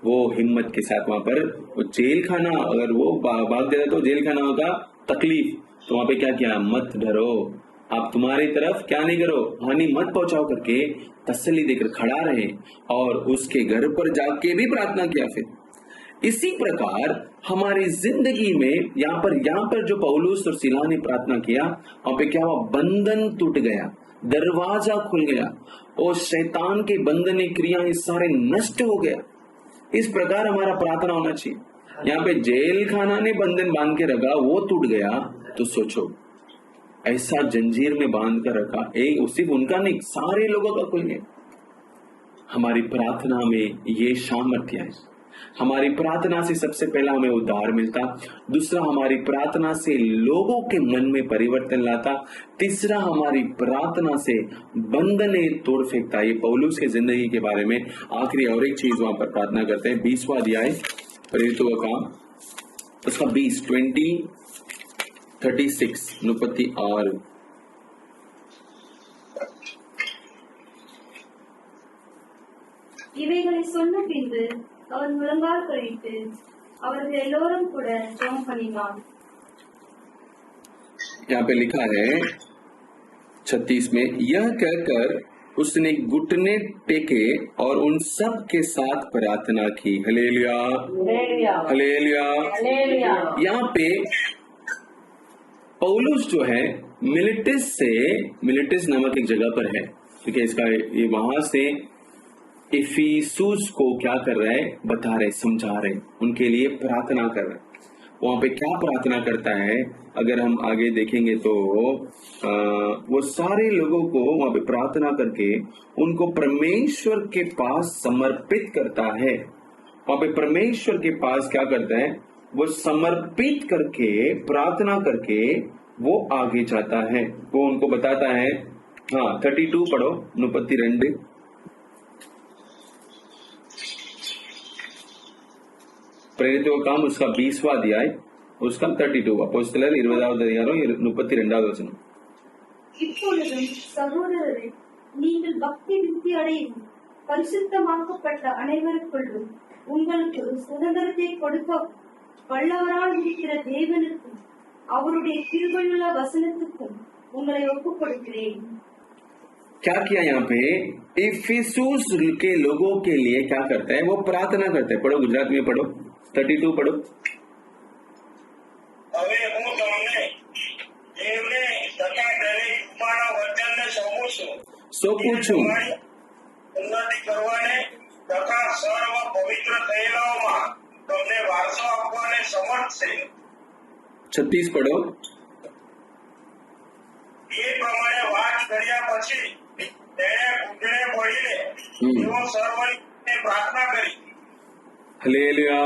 वो हिम्मत के साथ वहां पर, वो जेल खाना, अगर वो भाग जाता तो जेल खाना होगा तकलीफ, तो वहां पे क्या किया, मत डरो, आप तुम्हारी तरफ क्या नहीं करो, हानि मत पहुंचाओ करके तसल्ली देकर खड़ा रहे और उसके घर पर जाके भी प्रार्थना किया। फिर इसी प्रकार हमारी जिंदगी में यहाँ पर जो पौलुस और सीला ने प्रार्थना किया, वहां पे क्या हुआ, बंधन टूट गया, दरवाजा खुल गया और शैतान के बंधन क्रियाएं सारे नष्ट हो गया। इस प्रकार हमारा प्रार्थना होना चाहिए। यहाँ पे जेल खाना ने बंधन बांध के रखा, वो टूट गया, तो सोचो ऐसा जंजीर में बांध कर रखा, एक सिर्फ उनका नहीं, सारे लोगों का खुल गया। हमारी प्रार्थना में ये सामर्थ्य है। हमारी प्रार्थना से सबसे पहला हमें उद्धार मिलता, दूसरा हमारी प्रार्थना से लोगों के मन में परिवर्तन लाता, तीसरा हमारी प्रार्थना से बंधने तोड़ फेंकता। ये पौलुस के जिंदगी के बारे में आखिरी और एक चीज वहां पर प्रार्थना करते हैं। 20वां अध्याय प्रेरितों का काम, उसका 36 முப்பத்தி 6। இவைகளை சொன்ன பின்பு அவன் முழங்கால் கழித்து அவர்கள் எல்லோரும் கூட ஜெபம் பண்ணினான்। यहाँ पे लिखा है 36 में, यह कहकर उसने घुटने टेके और उन सब के साथ प्रार्थना की। Hallelujah hallelujah. यहाँ पे पौलुस जो है मिलेटिस नामक एक जगह पर है, ठीक है, इसका ये वहां से इफिसुस को क्या कर रहा है, बता रहे, समझा रहे, उनके लिए प्रार्थना कर रहे। वहां पे क्या प्रार्थना करता है, अगर हम आगे देखेंगे तो वो सारे लोगों को वहां पे प्रार्थना करके उनको परमेश्वर के पास समर्पित करता है। वहां पे परमेश्वर के पास क्या करता है, वो समर्पित करके प्रार्थना करके वो आगे जाता है, वो उनको बताता है। हाँ 32 पढ़ो, 32 प्रेरितों का काम, उसका 20वां अध्याय, उसका 32 அப்போஸ்தலர் 20வது அதிகாரம் 32வது வசனம்। இப்பொழுதும் சகோதரரே, நீங்கள் பக்தி விருத்தி அடையும் பரிசுத்தமாக்கப்பட்ட அனைவருக்குள்ளும் உங்களுக்கு சுதந்திரத்தை கொடுக்க வல்லவரால் இருக்கிற தேவனுக்கும் அவருடைய கிருபையுள்ள வசனத்துக்கும் उंगली ஒப்புக் கொடுக்கிறேன்। क्या किया यहाँ पे, इफिसुस के लोगों के लिए क्या करता है, वो प्रार्थना करता है। पढ़ो, गुजरात में पढ़ो, 32 पढ़ो। હવે હું તમને દેવને તથા દરેક કૃપાના વચનને સોંપું છું ઉન્નતિ કરવાને તથા સર્વ પવિત્ર થયેલાઓમાં તમને વારસો આપવાને સમર્થ છે। 36 पढ़ो। એ પ્રમાણે વાત કર્યા પછી તેણે ઘૂંટણે પડીને એવો સર્વને પ્રાર્થના કરી। हालेलुया।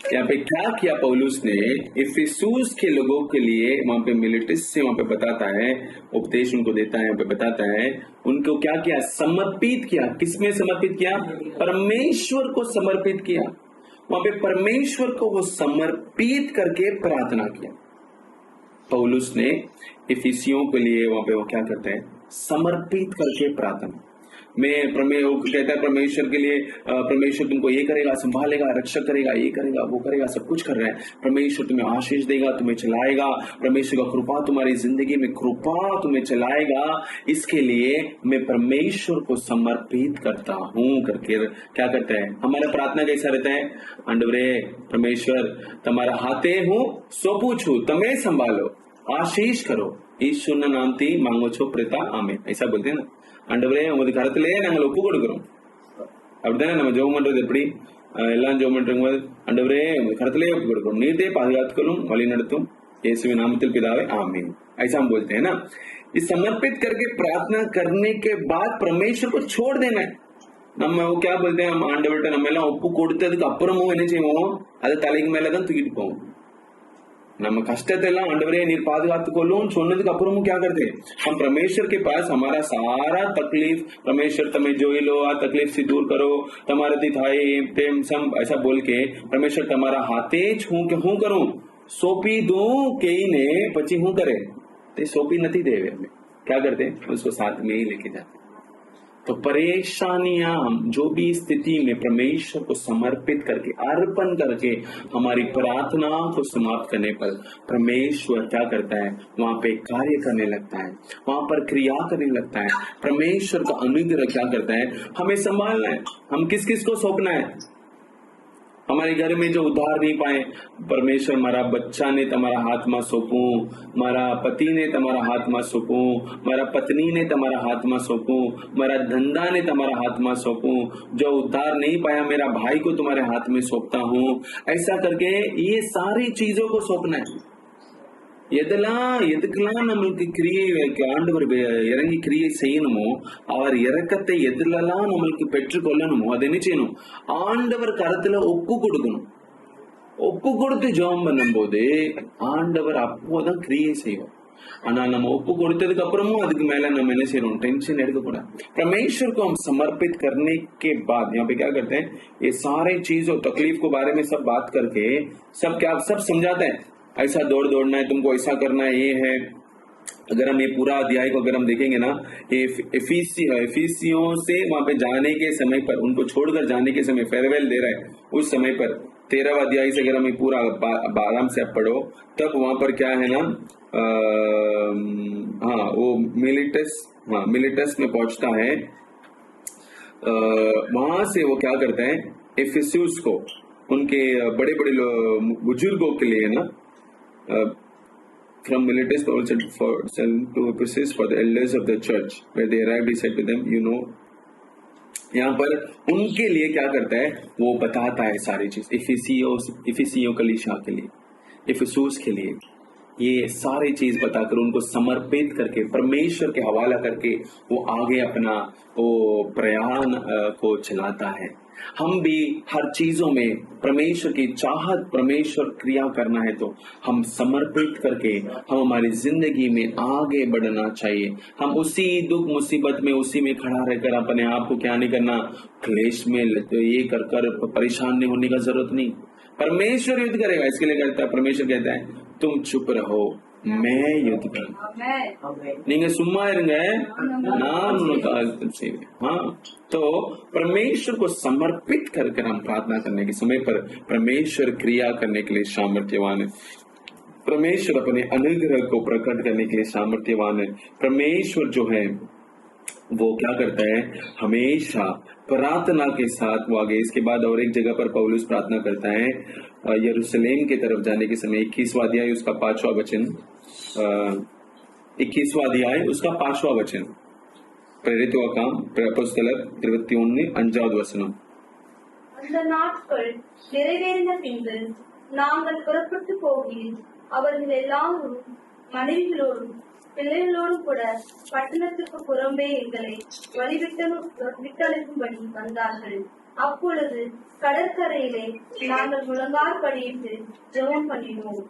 यहाँ पे क्या किया पौलुस ने, इफिसुस के लोगों के लिए वहां पे मिलेटिस से वहां पे बताता है, उपदेश उनको देता है, वहां पे बताता है, उनको क्या किया, समर्पित किया। किसमें समर्पित किया, परमेश्वर को समर्पित किया। वहां पे परमेश्वर को वो समर्पित करके प्रार्थना किया। पौलुस ने इफिसियों के लिए वहां पे वो क्या करते हैं, समर्पित करके प्रार्थना। वो कहता है परमेश्वर के लिए परमेश्वर तुमको ये करेगा, संभालेगा, रक्षा करेगा, ये करेगा, वो करेगा, सब कुछ कर रहा है। परमेश्वर तुम्हें आशीष देगा, तुम्हें चलाएगा, परमेश्वर का कृपा तुम्हारी जिंदगी में कृपा तुम्हें चलाएगा, इसके लिए मैं परमेश्वर को समर्पित करता हूँ करके क्या करता है। हमारा प्रार्थना कैसा रहता है? आंडवरे परमेश्वर तुम्हारा हाथे हूँ सोपू छू, तमें संभालो, आशीष करो, ईश्वर नाम थी मांगो छो प्रेता आमे, ऐसा बोलते हैं ना। ஆண்டவரே உமது கருத்திலே நாங்கள் ஒப்பு கொடுக்கிறோம், அப்படித்தானே நம்ம ஜெபம் பண்றது? எப்படி எல்லாம் ஜெபம் பண்றோம், ஆண்டவரே உமது கருத்திலே ஒப்பு கொடுக்கிறோம், நீட்டே பாதுகாத்துக்கணும், वழி நடத்தும், यीशु नामத்தில் पितावे आमीन, ऐसा हम बोलते हैं ना। इस समर्पित करके प्रार्थना करने के बाद परमेश्वर को छोड़ देना है। நம்ம क्या बोलते हैं, நம்ம ஆண்டவர்கிட்ட நம்ம எல்லாம் ஒப்பு கொடுத்ததுக்கு அப்புறமும் என்ன செய்வோம்? அதை தலைக்கு மேலதான் தூக்கிட்டு போவோம்। நம்ம கஷ்டத்தை எல்லாம் ஆண்டவரே நீர் பாதுகாத்துக்கொள்ளும் சொன்னதுக்கு அப்புறமும் क्या करते हैं? हम परमेश्वर के पास हमारा सारा तकलीफ, परमेश्वर तमें जोई लो, आ तकलीफ से दूर करो, તમારા થી થાય તેમ સમ ऐसा बोल के परमेश्वर તમારા हाथे જ હું કરું સોંપી दूं કહીને પછી હું કરે? તે સોંપી નથી દેવે, हमें क्या करते हैं? उसको साथ में ही लेके जाते। तो परेशानियां, हम जो भी स्थिति में परमेश्वर को समर्पित करके अर्पण करके हमारी प्रार्थना को समाप्त करने पर परमेश्वर क्या करता है? वहां पे कार्य करने लगता है, वहां पर क्रिया करने लगता है। परमेश्वर का अनुग्रह क्या करता है? हमें संभालना है। हम किस किस को सौंपना है? हमारे घर में जो उधार नहीं पाए, परमेश्वर मारा बच्चा ने तुम्हारा हाथ में सौंपू, मारा पति ने तुम्हारा हाथ में सौंपू, मारा पत्नी ने तुम्हारा हाथ में सौंपू, मारा धंधा ने तुम्हारा हाथ में सौंपू, जो उधार नहीं पाया मेरा भाई को तुम्हारे हाथ में सौंपता हूँ। ऐसा करके ये सारी चीजों को सौंपना है। எதுக்கெல்லாம் நம்மளுக்கு கிரியை ஆண்டவர் இறங்கி கிரியை செய்யணுமோ, அவர் இரக்கத்தை எதுலெல்லாம் நம்மளுக்கு பெற்றுக் கொள்ளணுமோ அதை என்ன செய்யணும்? ஆண்டவர் கரத்துல ஒப்பு கொடுக்கணும்। ஒப்பு கொடுத்து ஜெபம் பண்ணும் போது ஆண்டவர் அப்போதான் கிரியை செய்வோம்। ஆனா நம்ம ஒப்பு கொடுத்ததுக்கு அப்புறமும் அதுக்கு மேல நம்ம என்ன செய்யறோம்? टेंशन எடுக்கக்கூடாது। परमेश्वर को हम समर्पित करने के बाद यहाँ पे क्या करते हैं? ये सारे चीजों तकलीफ के बारे में सब बात करके सब समझाते हैं। ऐसा दौड़ना है तुमको, ऐसा करना है, ये है। अगर हम ये पूरा अध्याय को अगर हम देखेंगे ना, एफिसियों से वहां पे जाने के समय पर, उनको छोड़कर जाने के समय फेयरवेल दे रहा है, उस समय पर 13वां अध्याय से अगर हम ये पूरा आराम से पढ़ो, तब वहां पर क्या है ना, वो मिलिटस में पहुंचता है। वहां से वो क्या करता है? एफिसियस को, उनके बड़े बड़े बुजुर्गों के लिए ना, from Miletus Paul said to Ephesus for the elders of the church, where they arrived, he said to them, you know, यहाँ पर उनके लिए क्या करता है? वो बताता है सारी चीज। इफिसियों कलीसिया के लिए, इफिसुस के लिए ये सारी चीज बताकर उनको समर्पित करके परमेश्वर के हवाला करके वो आगे अपना वो प्रयाण को चलाता है। हम भी हर चीजों में परमेश्वर की चाहत, परमेश्वर क्रिया करना है तो हम समर्पित करके हम हमारी जिंदगी में आगे बढ़ना चाहिए। हम उसी दुख मुसीबत में उसी में खड़ा रहकर अपने आप को क्या नहीं करना, क्लेश में ये कर परेशान नहीं होने का जरूरत नहीं। परमेश्वर युद्ध करेगा, इसके लिए कहता है, परमेश्वर कहता है तुम चुप रहो, मैं युद्ध करूं, நீங்க சும்மா இருங்க, நான் उनका सेवे। हाँ, तो परमेश्वर को समर्पित कर हम प्रार्थना करने के समय पर परमेश्वर क्रिया करने के लिए सामर्थ्यवान है। परमेश्वर अपने अनुग्रह को प्रकट करने के लिए सामर्थ्यवान है। परमेश्वर जो है वो क्या करता है? हमेशा प्रार्थना के साथ वो आगे। इसके बाद और एक जगह पर पौलुस प्रार्थना करता है यरूशलेम की तरफ जाने के समय, 21वां अध्याय उसका 5वां वचन, 21वां अध्याय उसका 5वां वचन, प्रेरित काम அப்போஸ்தலர் 21 5வது வசனம்। அந்த நாட்கள் நிறைவேறின பின்பு நாங்கள் புறப்பட்டு போகையில் அவர்கள் எல்லாரும் மனைவிகளோடும் பிள்ளைகளோடும் கூட பட்டணத்துக்கு புறம்பே எங்களை விட்டனுப்பும்படி வந்தார்கள்। அப்பொழுது கடற்கரையிலே நாங்கள் முழங்காற்படியிட்டு ஜெபம் பண்ணினோம்।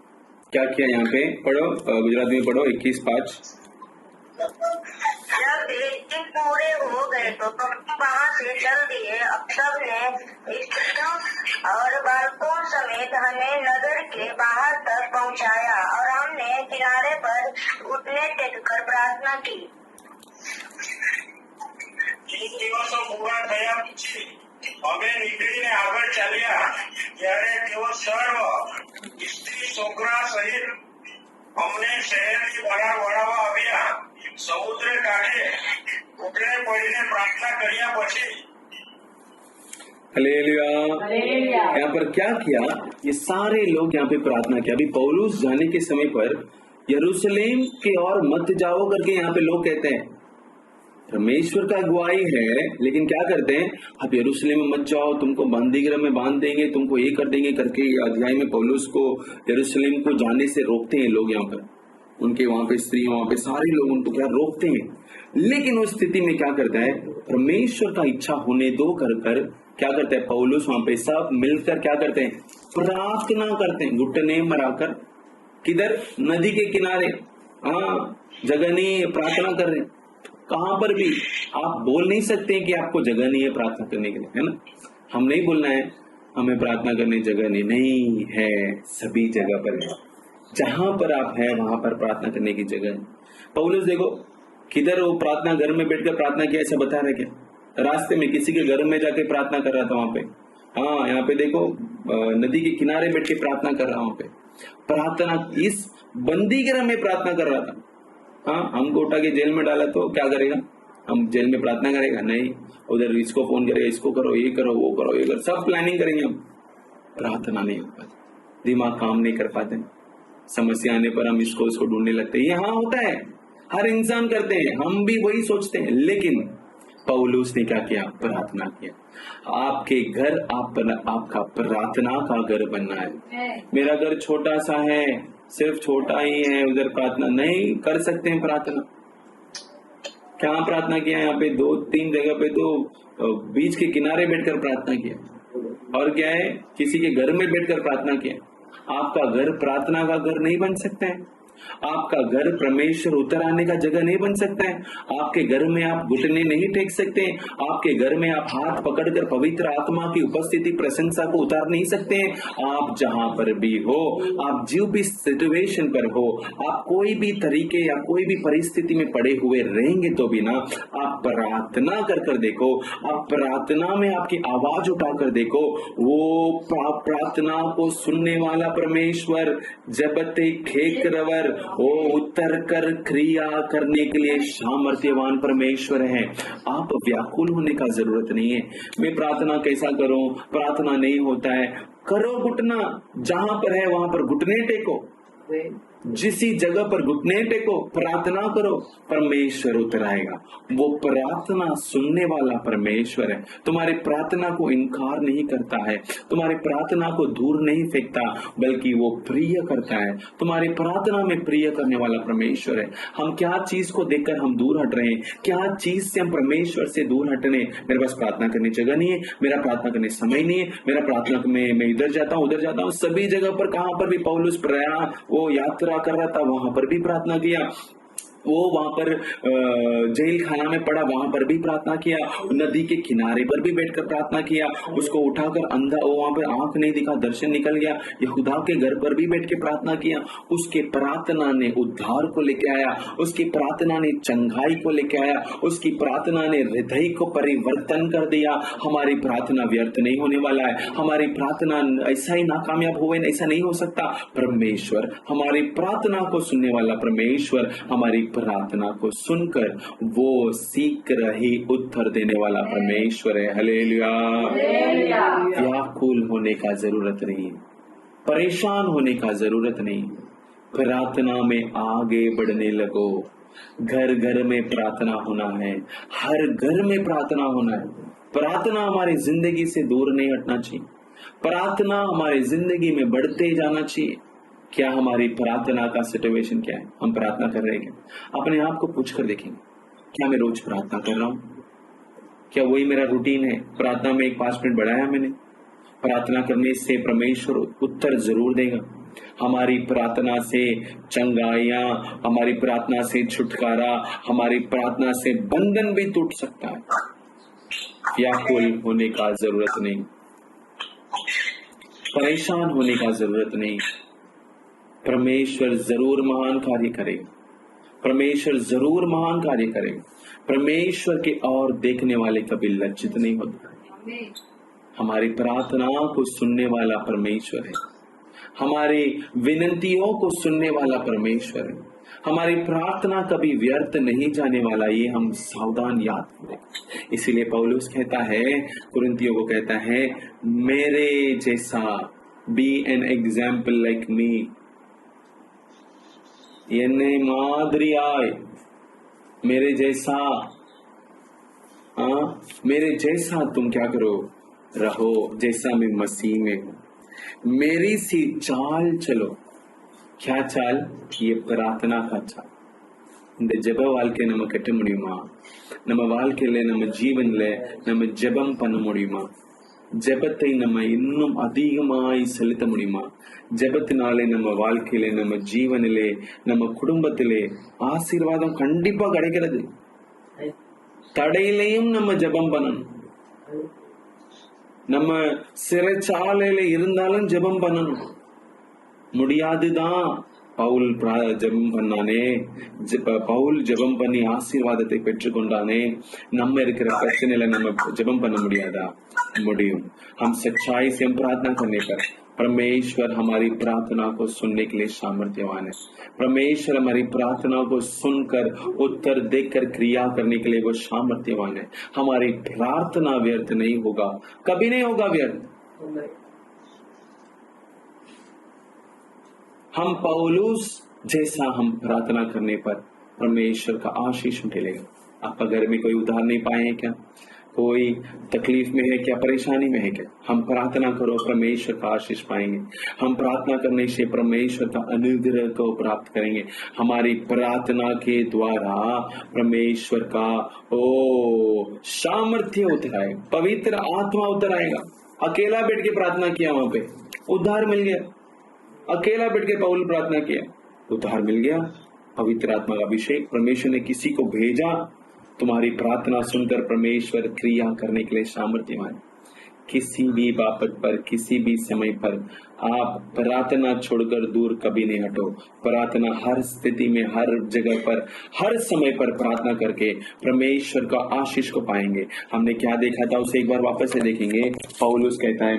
क्या किया? यहाँ पे पढ़ो, गुजराती में पढ़ो, 21:5। जब 1 दिन पूरे हो गए तो वहां से चल दिए। अब सब ने स्त्रियों और बालकों समेत हमें नगर के बाहर तक पहुंचाया और हमने किनारे पर घुटने टेक कर प्रार्थना की। પૂરા થયા પછી અમે નીકળીને આગળ ચાલ્યા ત્યારે તેઓ સર્વ સ્ત્રી છોકરા સહિત અમને શહેરની બહાર વળાવવા આવ્યા. સમુદ્ર કાંઠે ઘૂંટણે પડીને પ્રાર્થના કર્યા પછી हालेलुया। हालेलुया। यहाँ पर क्या किया, ये सारे लोग यहाँ पे प्रार्थना किया। अभी पौलुस जाने के समय पर यरूशलेम के और मत जाओ करके यहाँ पे लोग कहते हैं, परमेश्वर का अगुवाई है, लेकिन क्या करते हैं, आप यरूशलेम में मत जाओ, तुमको बंदीगृह में बांध देंगे, तुमको ये कर देंगे करके अध्याय में पौलुस को यरूशलेम को जाने से रोकते हैं लोग। यहाँ पर उनके वहां पे स्त्री, वहां पे सारे लोग उनको क्या रोकते हैं। लेकिन उस स्थिति में क्या करता है, परमेश्वर का इच्छा होने दो कर क्या करते हैं, पौलुस वहां पे सब मिलकर क्या करते हैं, प्रार्थना करते हैं, घुटने मराकर। किधर, नदी के किनारे, जगह नहीं है, प्रार्थना कर रहे हैं। कहां पर भी आप बोल नहीं सकते कि आपको जगह नहीं है प्रार्थना करने के लिए, है ना। हम नहीं बोलना है हमें प्रार्थना करने जगह नहीं है, सभी जगह पर है। जहां पर आप है वहां पर प्रार्थना करने की जगह है। पौलुस देखो किधर वो प्रार्थना घर में बैठकर प्रार्थना किया, ऐसा बता रहे क्या, रास्ते में किसी के घर में जाके प्रार्थना कर रहा था वहां पे। यहाँ पे देखो नदी के किनारे बैठ के प्रार्थना कर रहा, वहां पे प्रार्थना, इस बंदीगृह में प्रार्थना कर रहा था। हमको उठा के जेल में डाला तो क्या करेगा, हम जेल में प्रार्थना करेगा नहीं, उधर इसको फोन करेगा, इसको करो, ये करो, वो करो, ये करो, सब प्लानिंग करेंगे हम। प्रार्थना नहीं हो पाती, दिमाग काम नहीं कर पाते, समस्या आने पर हम इसको उसको ढूंढने लगते हैं। यहाँ होता है, हर इंसान करते हैं, हम भी वही सोचते हैं। लेकिन पौलुस ने क्या किया, प्रार्थना किया। आपके घर आपका प्रार्थना का घर बनना है। मेरा घर छोटा सा है, सिर्फ छोटा ही है, उधर प्रार्थना नहीं कर सकते हैं। प्रार्थना क्या प्रार्थना किया, यहाँ पे 2-3 जगह पे तो बीच के किनारे बैठकर प्रार्थना किया, और क्या है, किसी के घर में बैठकर प्रार्थना किया। आपका घर प्रार्थना का घर नहीं बन सकता है, आपका घर परमेश्वर उतर आने का जगह नहीं बन सकता है। आपके घर में आप घुटने नहीं टेक सकते, आपके घर में आप हाथ पकड़कर पवित्र आत्मा की उपस्थिति प्रशंसा को उतार नहीं सकते। आप जहां पर भी हो, आप जो भी सिचुएशन पर हो, आप कोई भी तरीके या कोई भी परिस्थिति में पड़े हुए रहेंगे तो भी ना, आप प्रार्थना कर देखो, आप प्रार्थना में आपकी आवाज उठाकर देखो, वो प्रार्थना को सुनने वाला परमेश्वर जबते खेकरवर वो उत्तर कर क्रिया करने के लिए सामर्थ्यवान परमेश्वर है। आप व्याकुल होने का जरूरत नहीं है, मैं प्रार्थना कैसा करूं, प्रार्थना नहीं होता है, करो घुटना, जहां पर है वहां पर घुटने टेको, जिसी जगह पर घुटने टेको, प्रार्थना करो, परमेश्वर उतर आएगा। वो प्रार्थना सुनने वाला परमेश्वर है, तुम्हारी प्रार्थना को इनकार नहीं करता है, तुम्हारी प्रार्थना को दूर नहीं फेंकता, बल्कि वो प्रिय करता है। तुम्हारी प्रार्थना में प्रिय करने वाला परमेश्वर है। हम क्या चीज को देखकर हम दूर हट रहे हैं, क्या चीज से हम परमेश्वर से दूर हटने, मेरे पास प्रार्थना करने जगह नहीं है, मेरा प्रार्थना करने समय नहीं है, मेरा प्रार्थना में मैं इधर जाता हूँ उधर जाता हूँ। सभी जगह पर, कहां पर भी पौलुस वो यात्रा कर रहा था, वहां पर भी प्रार्थना किया। वो वहां पर जेल खाना में पड़ा, वहां पर भी प्रार्थना किया। नदी के किनारे पर भी बैठकर प्रार्थना किया। उसको उठाकर अंधा, वो वहां पर आंख नहीं दिखा, दर्शन निकल गया, यहूदा के घर पर भी बैठ के प्रार्थना किया। उसके प्रार्थना ने उद्धार को लेके आया, उसकी प्रार्थना ने चंगाई को लेके आया, उसकी प्रार्थना ने हृदय को परिवर्तन कर दिया। हमारी प्रार्थना व्यर्थ नहीं होने वाला है, हमारी प्रार्थना ऐसा ही नाकामयाब हुए ऐसा नहीं हो सकता। परमेश्वर, हमारी प्रार्थना को सुनने वाला परमेश्वर, हमारी प्रार्थना को सुनकर वो शीघ्र ही उत्तर देने वाला परमेश्वर है। हालेलुया। व्याकुल होने का जरूरत नहीं है, परेशान होने का जरूरत नहीं, प्रार्थना में आगे बढ़ने लगो। घर घर में प्रार्थना होना है, हर घर में प्रार्थना होना है। प्रार्थना हमारी जिंदगी से दूर नहीं हटना चाहिए, प्रार्थना हमारी जिंदगी में बढ़ते जाना चाहिए। क्या हमारी प्रार्थना का सिचुएशन क्या है, हम प्रार्थना कर रहे हैं क्या? अपने आप को पूछ कर देखेंगे, क्या मैं रोज प्रार्थना कर रहा हूं? क्या वही मेरा रूटीन है? प्रार्थना में एक 5 मिनट बढ़ाया मैंने? प्रार्थना करने से परमेश्वर उत्तर जरूर देगा। हमारी प्रार्थना से चंगाइयां, हमारी प्रार्थना से छुटकारा, हमारी प्रार्थना से बंधन भी टूट सकता है। व्याकुल होने का जरूरत नहीं, परेशान होने का जरूरत नहीं। परमेश्वर जरूर महान कार्य करेगा, परमेश्वर जरूर महान कार्य करेगा। परमेश्वर के और देखने वाले कभी लज्जित नहीं होता। हमारी प्रार्थना को सुनने वाला परमेश्वर है, हमारी विनंतियों को सुनने वाला परमेश्वर है, हमारी प्रार्थना कभी व्यर्थ नहीं जाने वाला, ये हम सावधान याद करें। इसीलिए पौलुस कहता है, कुरिन्थियों को कहता है, मेरे जैसा, be an example like me, என்னை மாதிரியாய், मेरे जैसा, मेरे जैसा तुम क्या करो, रहो, जैसा मैं मसीह में हूं, मेरी सी चाल चलो। क्या चाल? ये प्रार्थना का चाल। இந்த ஜெப வாழ்க்கை நம்ம கட்ட முடியுமா? நம்ம வாழ்க்கையில நம்ம ஜீவன்ல நம்ம ஜெபம் பண்ண முடியுமா? ஜெபத்தை நம்ம இன்னும் அதிகமாய் செலுத்த முடியுமா? ஜெபத்தினாலே நம்ம வாழ்க்கையிலே, நம்ம ஜீவனிலே, நம்ம குடும்பத்திலே ஆசீர்வாதம் கண்டிப்பா கிடைக்கிறது. தடையிலையும் நம்ம ஜெபம் பண்ணணும். நம்ம சிறைச்சாலையில இருந்தாலும் ஜெபம் பண்ணணும். முடியாதுதான். பவுல் ஜெபம் பண்ணானே, பவுல் ஜெபம் பண்ணி ஆசீர்வாதத்தை பெற்றுக்கொண்டானே. நம்ம இருக்கிற பிரச்சனையில நம்ம ஜெபம் பண்ண முடியாதா? முடியும்। हम सच्चाई से प्रार्थना करने पर परमेश्वर हमारी प्रार्थना को सुनने के लिए सामर्थ्यवान है। परमेश्वर हमारी प्रार्थना को सुनकर उत्तर देकर क्रिया करने के लिए वो सामर्थ्यवान है। हमारी प्रार्थना व्यर्थ नहीं होगा, कभी नहीं होगा व्यर्थ। हम पौलुस जैसा हम प्रार्थना करने पर परमेश्वर का आशीष मिलेगा। आपका घर में कोई उधार नहीं पाए हैं क्या? कोई तकलीफ में है क्या? परेशानी में है क्या? हम प्रार्थना करो, परमेश्वर का आशीष पाएंगे। हम प्रार्थना करने से परमेश्वर का अनुग्रह को प्राप्त करेंगे। हमारी प्रार्थना के द्वारा परमेश्वर का सामर्थ्य उतर आएगा, पवित्र आत्मा उतर आएगा। अकेला बैठ के प्रार्थना किया, वहां पे उद्धार मिल गया। अकेला बैठ के पौल प्रार्थना किया, उद्धार मिल गया। पवित्र आत्मा का अभिषेक, परमेश्वर ने किसी को भेजा, तुम्हारी प्रार्थना सुनकर परमेश्वर क्रिया करने के लिए सामर्थ्यवान। किसी भी बाबत पर, किसी भी समय पर आप प्रार्थना छोड़कर दूर कभी नहीं हटो। प्रार्थना हर स्थिति में, हर जगह पर, हर समय पर प्रार्थना करके परमेश्वर का आशीष को पाएंगे। हमने क्या देखा था उसे एक बार वापस से देखेंगे। पौलुस कहता है,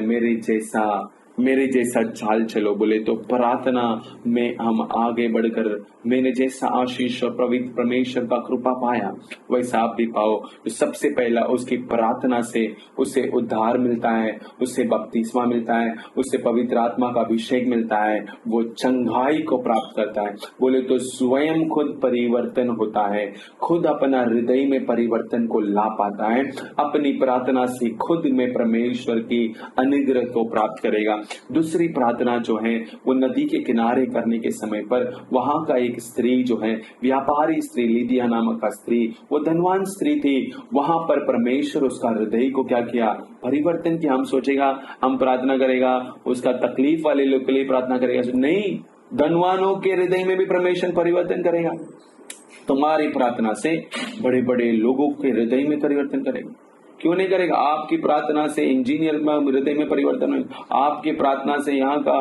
मेरे जैसा चाल चलो। बोले तो प्रार्थना में हम आगे बढ़कर मैंने जैसा आशीष और पवित्र परमेश्वर का कृपा पाया वैसा आप भी पाओ। तो सबसे पहला उसकी प्रार्थना से उसे उद्धार मिलता है, उसे बपतिस्मा मिलता है, उसे पवित्र आत्मा का अभिषेक मिलता है, वो चंगाई को प्राप्त करता है। बोले तो स्वयं खुद परिवर्तन होता है, खुद अपना हृदय में परिवर्तन को ला पाता है। अपनी प्रार्थना से खुद में परमेश्वर की अनुग्रह को प्राप्त करेगा। दूसरी प्रार्थना जो है वो नदी के किनारे करने के समय पर वहां का एक स्त्री जो है, व्यापारी स्त्री, लीदिया नामक का स्त्री, वो धनवान स्त्री थी। वहां पर परमेश्वर उसका हृदय को क्या किया? परिवर्तन किया। हम सोचेगा हम प्रार्थना करेगा, उसका तकलीफ वाले लोग के लिए प्रार्थना करेगा, नहीं, धनवानों के हृदय में भी परमेश्वर परिवर्तन करेगा। तुम्हारी प्रार्थना से बड़े बड़े लोगों के हृदय में परिवर्तन करेगा। क्यों नहीं करेगा? आपकी प्रार्थना से इंजीनियर में हृदय में परिवर्तन होगा, आपकी प्रार्थना से यहाँ का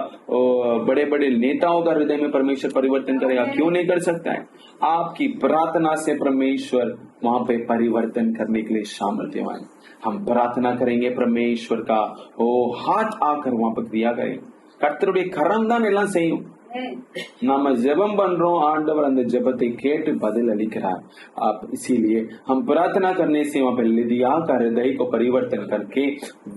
बड़े बड़े नेताओं का हृदय में परमेश्वर परिवर्तन करेगा। क्यों नहीं कर सकता है? आपकी प्रार्थना से परमेश्वर वहां पे परिवर्तन करने के लिए सामर्थ्यवान। हम प्रार्थना करेंगे, परमेश्वर का हाथ आकर वहां पर क्रिया करेंगे। கர்த்தருடைய கரம் தான் எல்லாம் செய்யும்। நாம ஜெபம் பண்றோம், ஆண்டவர் அந்த ஜெபத்தை கேட்டு பதில் अलिக்கிறார்। आप इसीलिए हम प्रार्थना करने से वहां पर लिदिया का हृदय को परिवर्तन करके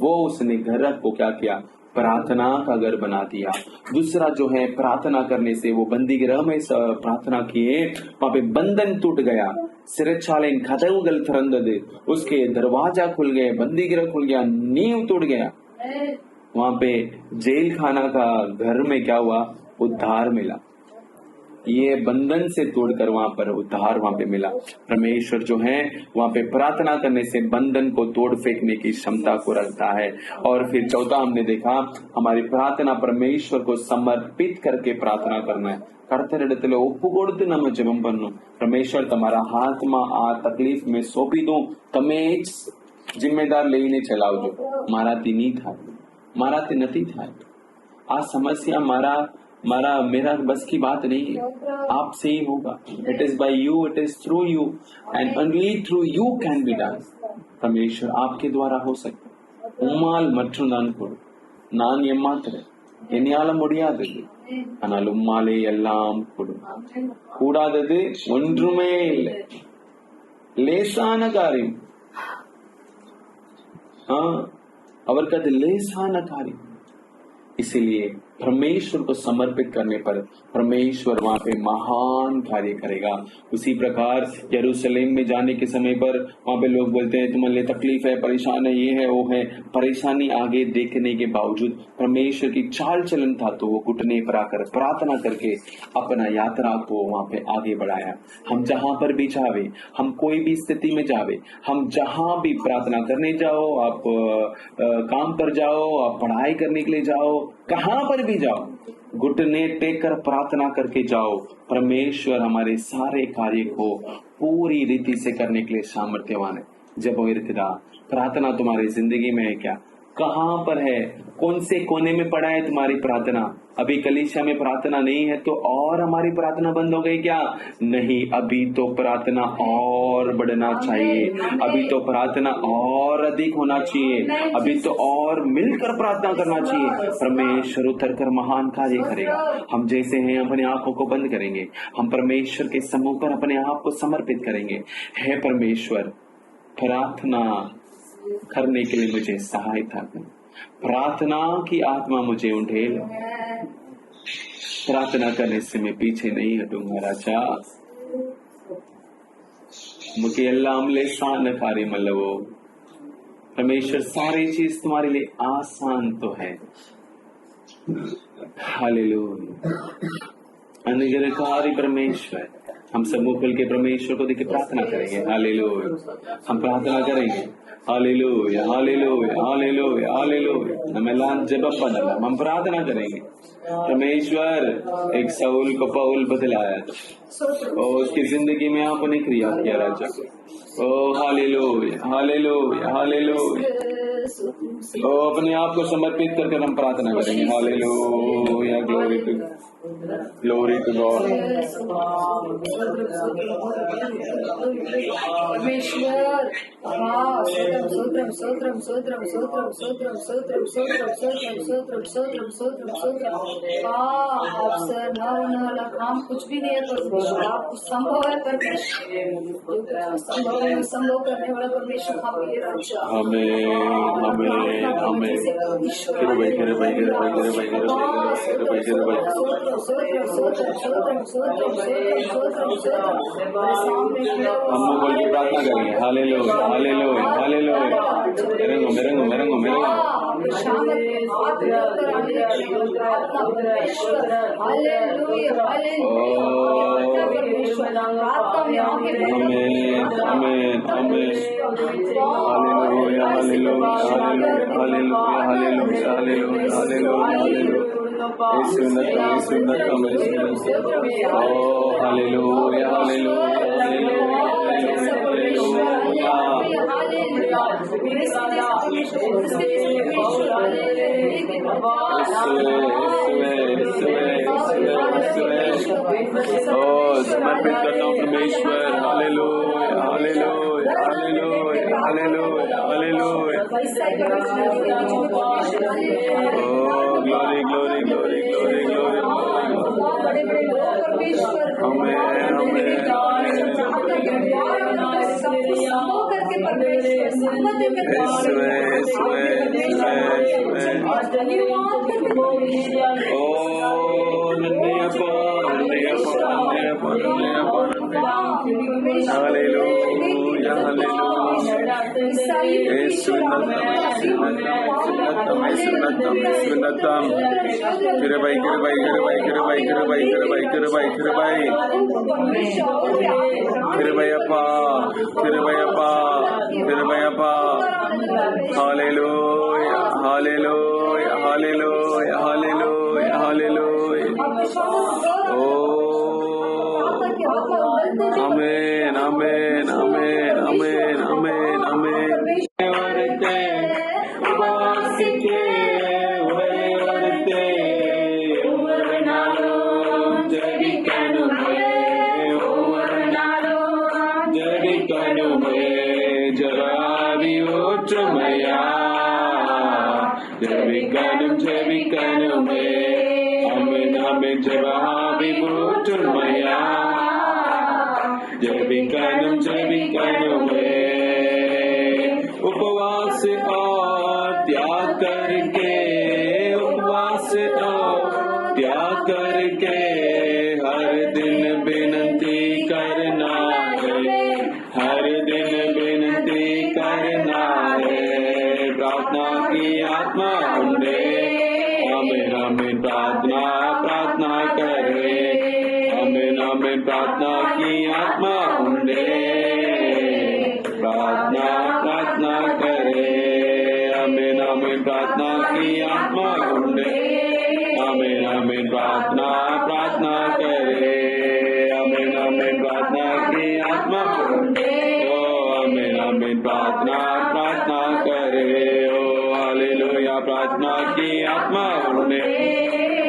वो उसने घर को क्या किया? प्रार्थना का घर बना दिया। दूसरा जो है, प्रार्थना करने से वो बंदी गृह में प्रार्थना किए, वहां पे बंधन टूट गया। சிறைச்சாலையின் கதவுகள் திறந்தது, उसके दरवाजा खुल गए, बंदी गृह खुल गया, नींव टूट गया। वहां पे जेल खाना का घर में क्या हुआ? उद्धार मिला। ये बंधन से तोड़कर वहां पर उद्धार वहां पे मिला। परमेश्वर जो है वहां पे प्रार्थना करने से बंधन को तोड़ फेंकने की क्षमता को रखता है। और फिर चौथा हमने देखा, हमारी प्रार्थना परमेश्वर को समर्पित करके प्रार्थना करना है। கர்த்தரிடத்துல ஒப்பு கொடுத்து நம்ம ஜெபம் பண்ணணும்। परमेश्वर તમારા હાથમાં આ તકલીફ મેં સોંપી દઉં, તમે જ જિમ્મેદાર લઈને ચલાવજો। મારાથી નહીં થાય, મારાથી નથી થાય, આ સમસ્યા મારા मेरा बस की बात नहीं है, आपसे ही होगा। It is by you, it is through you and only through you can be done. परमेश्वर आपके द्वारा हो सकता। उम्माल मற்றुंदान कोडु नान एम्मात्रे एन्नियाल मुडियाददु आनाल उम्माले एल्लाम कोडु कूडाददु ओन्रुमे इल्लै लेसान कार्य अवर्कद लेसान कार्य। इसीलिए परमेश्वर को समर्पित करने पर परमेश्वर वहां पे महान कार्य करेगा। उसी प्रकार यरूशलेम में जाने के समय पर वहां पे लोग बोलते हैं तुम्हारे लिए तकलीफ है, परेशान है, ये है, वो है। परेशानी आगे देखने के बावजूद परमेश्वर की चाल चलन था, तो वो घुटने पर आकर प्रार्थना करके अपना यात्रा को वहां पे आगे बढ़ाया। हम जहां पर भी जावे, हम कोई भी स्थिति में जावे, हम जहां भी प्रार्थना करने जाओ, आप काम पर जाओ, आप पढ़ाई करने के लिए जाओ, कहां पर भी जाओ, घुटने टेक कर प्रार्थना करके जाओ। परमेश्वर हमारे सारे कार्य को पूरी रीति से करने के लिए सामर्थ्यवान है। जब प्रार्थना तुम्हारी जिंदगी में है क्या, कहां पर है, कौन से कोने में पड़ा है तुम्हारी प्रार्थना? अभी कलीसिया में प्रार्थना नहीं है तो और हमारी प्रार्थना बंद हो गई क्या? नहीं, अभी तो प्रार्थना और बढ़ना चाहिए, अभी तो प्रार्थना और अधिक होना चाहिए, अभी तो और मिलकर प्रार्थना करना चाहिए। परमेश्वर उतर कर महान कार्य करेगा। हम जैसे हैं अपने आंखों को बंद करेंगे, हम परमेश्वर के सम्मुख पर अपने आप को समर्पित करेंगे। हे परमेश्वर, प्रार्थना करने के लिए मुझे सहायता कर, प्रार्थना की आत्मा मुझे उंडेल। प्रार्थना करने से मैं पीछे नहीं हटूंगा राजा। मुझे अल्लाह लेसान कार्य मल्लवो। परमेश्वर, सारी चीज तुम्हारे लिए आसान तो है। हालेलुया। अनुग्रहकारी परमेश्वर, हम सब मुंह खोल के परमेश्वर को देख के प्रार्थना करेंगे। हालेलुया। हम प्रार्थना करेंगे। Hallelujah, hallelujah, hallelujah, hallelujah. हम प्रार्थना करेंगे। परमेश्वर, एक साउल को पौल बदलाया और उसकी जिंदगी में आपने क्रिया किया राजा। ओ हालेलुया, हालेलुया, हालेलुया। ओ अपने आप को समर्पित करके हम प्रार्थना करेंगे। हालेलुया, ग्लोरी टू गॉड। परमेश्वर, सोत्रम सोत्रम सोत्रम सोत्रम सोत्रम सोत्रम सोत्रम सोत्रम सोत्रम सोत्रम सोत्रम सोत्रम। आपसे न वाला काम कुछ भी नहीं है परमेश्वर, आप कुछ संभव है परमेश्वर, संभव करने वाला परमेश्वर आप ये रक्षा। हमें हम बोल के प्रार्थना करेंगे। Hallelujah, hallelujah, hallelujah. मेरे समर्पित करता हूँ परमेश्वर। Hallelujah, hallelujah, hallelujah, hallelujah, hallelujah. ओ glory, glory, glory, glory, glory. Hallelujah, hallelujah, hallelujah, hallelujah, hallelujah. Oh, amen, amen, amen, amen, amen, amen. Amen. വിമോചമയാ ജപിക്കണമേ അമേൻ അമേൻ ജപ വിമോചമയാ जबिकणमे उपवास और त्याग करके उपवास और त्याग करके हर दिन विनती करना है हर दिन विनती करना है प्रार्थना की आत्मा उन्हें हमें हमें प्रार्थना प्रार्थना करे हमें हमें प्रार्थना की आत्मा उन्हें प्रार्थना प्रार्थना करे हमें हमें प्रार्थना की आत्मा उन्हें हमें हमें प्रार्थना प्रार्थना करे हमें हमें प्रार्थना की आत्मा ओ हमें हमें प्रार्थना प्रार्थना करे ओ हालेलुया प्रार्थना की आत्मा उन्हें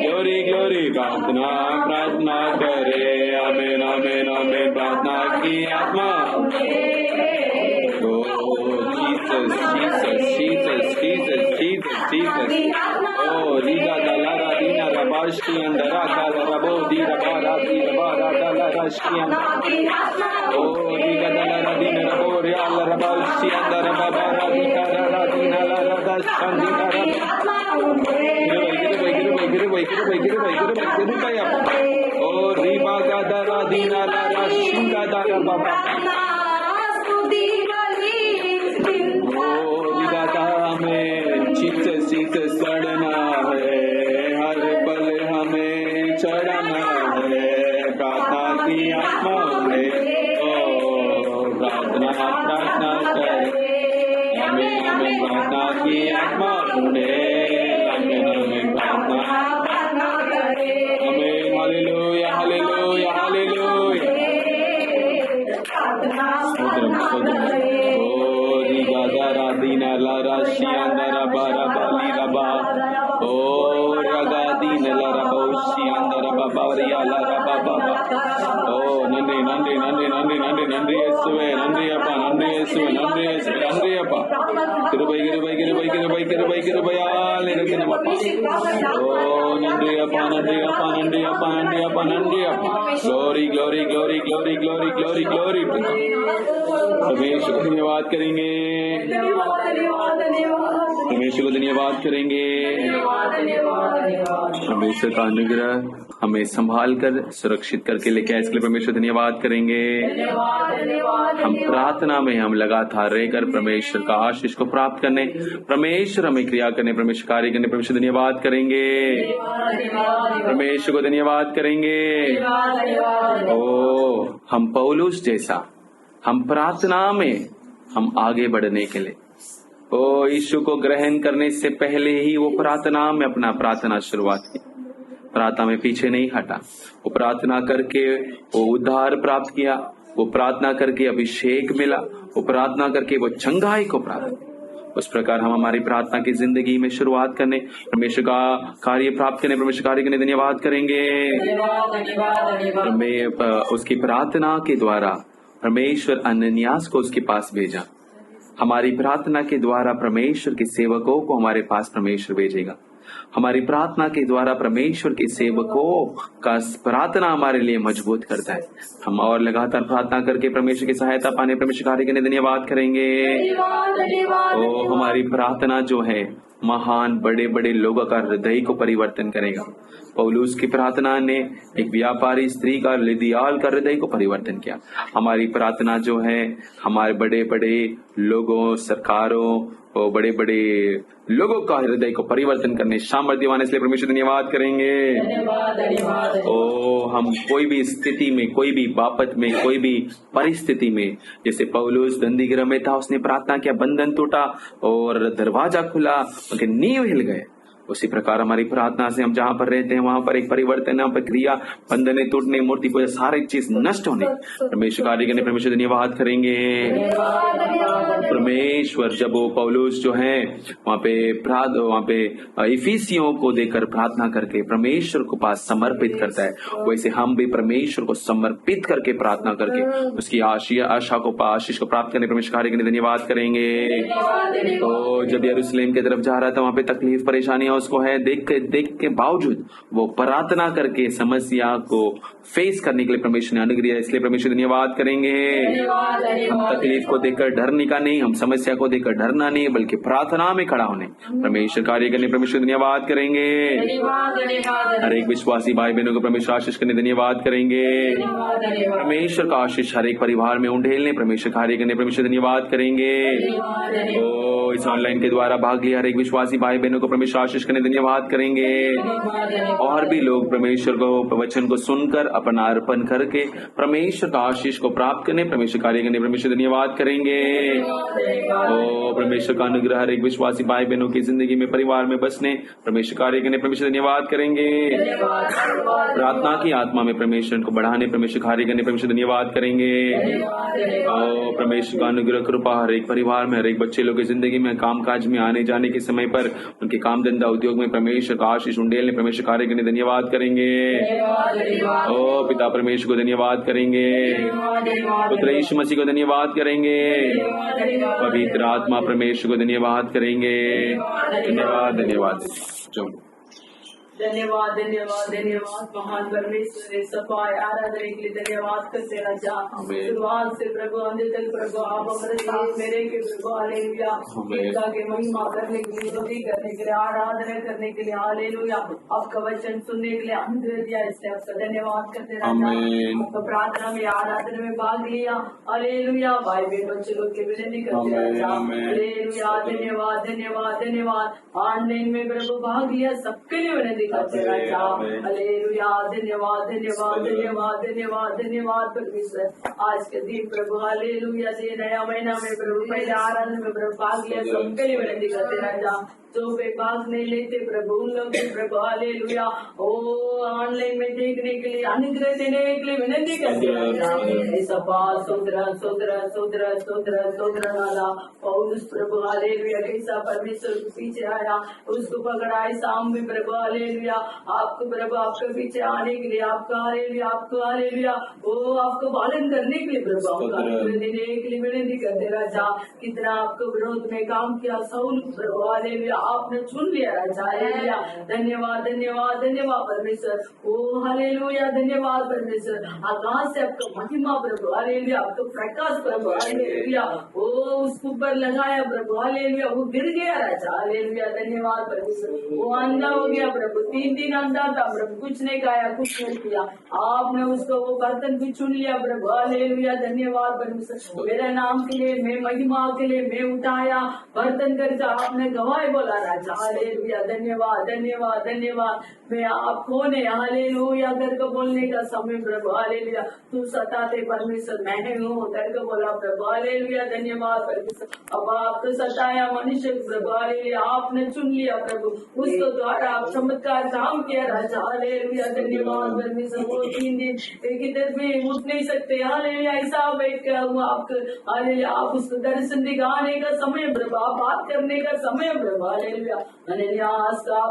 ग्लोरी ग्लोरी प्रार्थना प्रार्थना करे आमेन आमेन आमेन प्रार्थना की आत्मा ओ Jesus Jesus Jesus Jesus Jesus Jesus ओ रीगा दलारा दीना रबाशी अंदरा काला रबो दी रबा राती रबा राला राशी ओ रीगा दलारा दीना रबो रियाल रबाशी अंदरा बाबा राती काला दीना ला राधा शांति ओ रीबा का दरा दीना ला राशी का दरा बाबा हमें चित चित सड़ना है हर पल हमें चढ़ना है प्रार्थना की आत्मा में ओ प्रार्थना प्रार्थना कर हमें हमें प्रार्थना की आत्मा में हमें हमें प्रार्थना हमें हालेलुया हालेलुया हालेलुया स्तोत्रम स्तोत्रम दीना लारा शियांदरा बारा बाली रबा ओ रगा दीन लारा शियांदरा बाबा रिया लारा बाबा ओ नंदे नंदे नंदे नंदे नंदे नंदे येसुवे नंदे अपा नंदे येसुवे नंदे येसुवे नंदे अपा किरुबै किरुबै किरुबै किरुबै किरुबै किरुबै आले रखने अपा ओ नंदे अपा नंदे अपा नंदे अपा नंदे अपा नंदे अपा glory glory glory glory glory glory glory परमेश्वर को धन्यवाद करेंगे परमेश्वर को धन्यवाद करेंगे परमेश्वर का अनुग्रह हमें संभाल कर सुरक्षित करके लेके आए इसके लिए परमेश्वर धन्यवाद करेंगे हम प्रार्थना में हम लगातार रहकर परमेश्वर का आशीष को प्राप्त करने परमेश्वर हमें क्रिया करने परमेश्वर कार्य करने परमेश्वर धन्यवाद करेंगे परमेश्वर को धन्यवाद करेंगे ओ हम पौलुस जैसा हम प्रार्थना में हम आगे बढ़ने के लिए ओ यीशु को ग्रहण करने से पहले ही वो प्रार्थना में अपना प्रार्थना शुरुआत की प्रार्थना में पीछे नहीं हटा वो प्रार्थना करके वो उद्धार प्राप्त किया वो प्रार्थना करके अभिषेक मिला वो प्रार्थना करके वो चंगाई को प्राप्त उस प्रकार हम हमारी प्रार्थना की जिंदगी में शुरुआत करने परमेश्वर का कार्य प्राप्त करने परमेश्वर कार्य करने धन्यवाद करेंगे उसकी प्रार्थना के द्वारा परमेश्वर अनन्यास को उसके पास भेजा हमारी प्रार्थना के द्वारा परमेश्वर के सेवकों को हमारे पास परमेश्वर भेजेगा हमारी प्रार्थना के द्वारा परमेश्वर के सेवकों का प्रार्थना हमारे लिए मजबूत करता है हम और लगातार प्रार्थना करके परमेश्वर की सहायता पाने परमेश्वर कार्य करने धन्यवाद करेंगे ओ हमारी प्रार्थना जो है महान बड़े बड़े लोगों का हृदय को परिवर्तन करेगा पौलुस की प्रार्थना ने एक व्यापारी स्त्री का लिदियाल का हृदय को परिवर्तन किया हमारी प्रार्थना जो है हमारे बड़े बड़े लोगों सरकारों और बड़े बड़े लोगों का हृदय को परिवर्तन करने सामर्थ्यवान इसलिए परमेश्वर धन्यवाद करेंगे ओ हम कोई भी स्थिति में कोई भी बापत में कोई भी परिस्थिति में जैसे पौलुस बंदीगृह में था उसने प्रार्थना किया बंधन टूटा और दरवाजा खुला उनके नींव हिल गए उसी प्रकार हमारी प्रार्थना से हम जहाँ पर रहते हैं वहां पर एक परिवर्तन, यहाँ पर क्रिया, बंधने टूटने, मूर्ति पूजा, सारी चीज नष्ट होने परमेश्वर कार्य करने परमेश्वर धन्यवाद करेंगे। परमेश्वर जब वो पौलुस जो है वहाँ पे इफिसियों को देकर प्रार्थना करके परमेश्वर को पास समर्पित करता है, वैसे हम भी परमेश्वर को समर्पित करके प्रार्थना करके उसकी आशा को आशीष को प्राप्त करने परमेश्वर कार्य करने धन्यवाद करेंगे। तो जब यरूशलेम की तरफ जा रहा था वहाँ पे तकलीफ परेशानियां उसको है, देख के बावजूद वो प्रार्थना करके समस्या को फेस करने के लिए परमेश्वर ने अनुग्रह दिया, इसलिए परमेश्वर धन्यवाद करेंगे। हम तकलीफ को देखकर डरने का नहीं, हम समस्या को देखकर डरना नहीं, बल्कि प्रार्थना में खड़ा होने परमेश्वर कार्य करने परमेश्वर धन्यवाद करेंगे। हर एक विश्वासी भाई बहनों को परमेश्वर आशीष करने धन्यवाद करेंगे। परमेश्वर का आशीष हर एक परिवार में उंडेलने परमेश्वर कार्य करने परमेश्वर धन्यवाद करेंगे। तो इस ऑनलाइन के द्वारा भाग लिया हर एक विश्वासी भाई बहनों को परमेश्वर आशीष करने धन्यवाद करेंगे। और भी लोग परमेश्वर को वचन को सुनकर अपना अर्पण करके परमेश्वर का आशीष को प्राप्त करने परमेश्वर कार्य करने परमेश्वर धन्यवाद करेंगे। तो परमेश्वर का अनुग्रह हर एक विश्वासी भाई बहनों की जिंदगी में परिवार में बसने परमेश्वर कार्य करने परमेश्वर धन्यवाद करेंगे। प्रार्थना की आत्मा में परमेश्वर को बढ़ाने परमेश्वर कार्य करने परमेश्वर धन्यवाद करेंगे। और परमेश्वर का अनुग्रह कृपा हर एक परिवार में, हर एक बच्चे लोग की जिंदगी में, काम काज में आने जाने के समय पर उनके काम धंधा उद्योग में परमेश्वर का आशीष उंडेलने परमेश्वर कार्य करने धन्यवाद करेंगे। ओ पिता परमेश्वर को धन्यवाद करेंगे, पुत्र यीशु मसीह को धन्यवाद करेंगे, पवित्र आत्मा परमेश्वर को धन्यवाद करेंगे। धन्यवाद धन्यवाद। धन्यवाद धन्यवाद धन्यवाद महान परमेश्वर सफाई आराधना के लिए धन्यवाद करते राजा। शुरुआत से प्रभु अंत तक प्रभु आप हमारे साथ मेरे के प्रभु हालेलुया पिता के महिमा करने के लिए, स्तुति करने के लिए, आराधना करने के लिए हालेलुया आपका वचन सुनने के लिए अनुग्रह दिया, इसलिए आपका धन्यवाद करते राजा। आपका प्रार्थना में आराधना में भाग लिया हालेलुया भाई बहन बच्चे लोग के विनती करते राजा। हालेलुया धन्यवाद धन्यवाद धन्यवाद। ऑनलाइन में प्रभु भाग लिया सबके लिए विनती करते राजा। हालेलुया धन्यवाद धन्यवाद धन्यवाद धन्यवाद धन्यवाद परमेश्वर। आज के दिन प्रभु हालेलुया से नया महीना में प्रभु पहले आराधना में प्रभु भाग लिया सबके लिए विनती करते राजा। जो वे भाग नहीं लेते प्रभु उन लोग प्रभु हालेलुया ओ ऑनलाइन में देखने के लिए अनुग्रह देने के लिए विनती करते हैं। सपा सोदरा सोदरा सोदरा सोदरा सोदरा वाला पौलुस प्रभु हालेलुया कैसा परमेश्वर के पीछे आया, उसको पकड़ाए शाम में प्रभु हालेलुया आपको प्रभु आपके पीछे आने के लिए, आपका हालेलुया ओ आपको पालन करने के लिए प्रभु आपको अनुग्रह देने के लिए विनती करते राजा। कितना आपको विरोध में काम किया सऊल प्रभु हालेलुया आपने चुन लिया राजा। हालेलुया धन्यवाद धन्यवाद धन्यवाद परमेश्वर। ओ हालेलुया धन्यवाद परमेश्वर। आकाश से आपका महिमा प्रभु हालेलुया आपका प्रकाश प्रभु हालेलुया ओ उसके ऊपर लगाया प्रभु हालेलुया वो गिर गया राजा। हालेलुया धन्यवाद परमेश्वर। वो अंधा हो गया प्रभु, 3 दिन अंधा था प्रभु, कुछ नहीं खाया कुछ नहीं किया, आपने उसको वो बर्तन भी चुन लिया प्रभु हालेलुया धन्यवाद परमेश्वर। मेरे नाम के लिए मैं महिमा के लिए मैं उठाया बर्तन करके आपने गवाही बोला राजा। हालेलुया धन्यवाद धन्यवाद धन्यवाद। मैं आप कौन है हालेलुया करके बोलने का समय प्रभु हालेलुया तू सताते परमेश्वर मैं हूँ करके बोला प्रभु हालेलुया धन्यवाद परमेश्वर। अब आप तो सताया मनुष्य प्रभु हालेलुया आपने चुन लिया प्रभु, उसको द्वारा आप चमत्कार काम किया राजा। हालेलुया धन्यवाद परमेश्वर। वो 3 दिन किधर में उठ नहीं सकते हालेलुया ऐसा बैठ कर आपको हालेलुया आप उसको दर्शन दिखाने का समय प्रभु, आप बात करने का समय प्रभु हालेलुया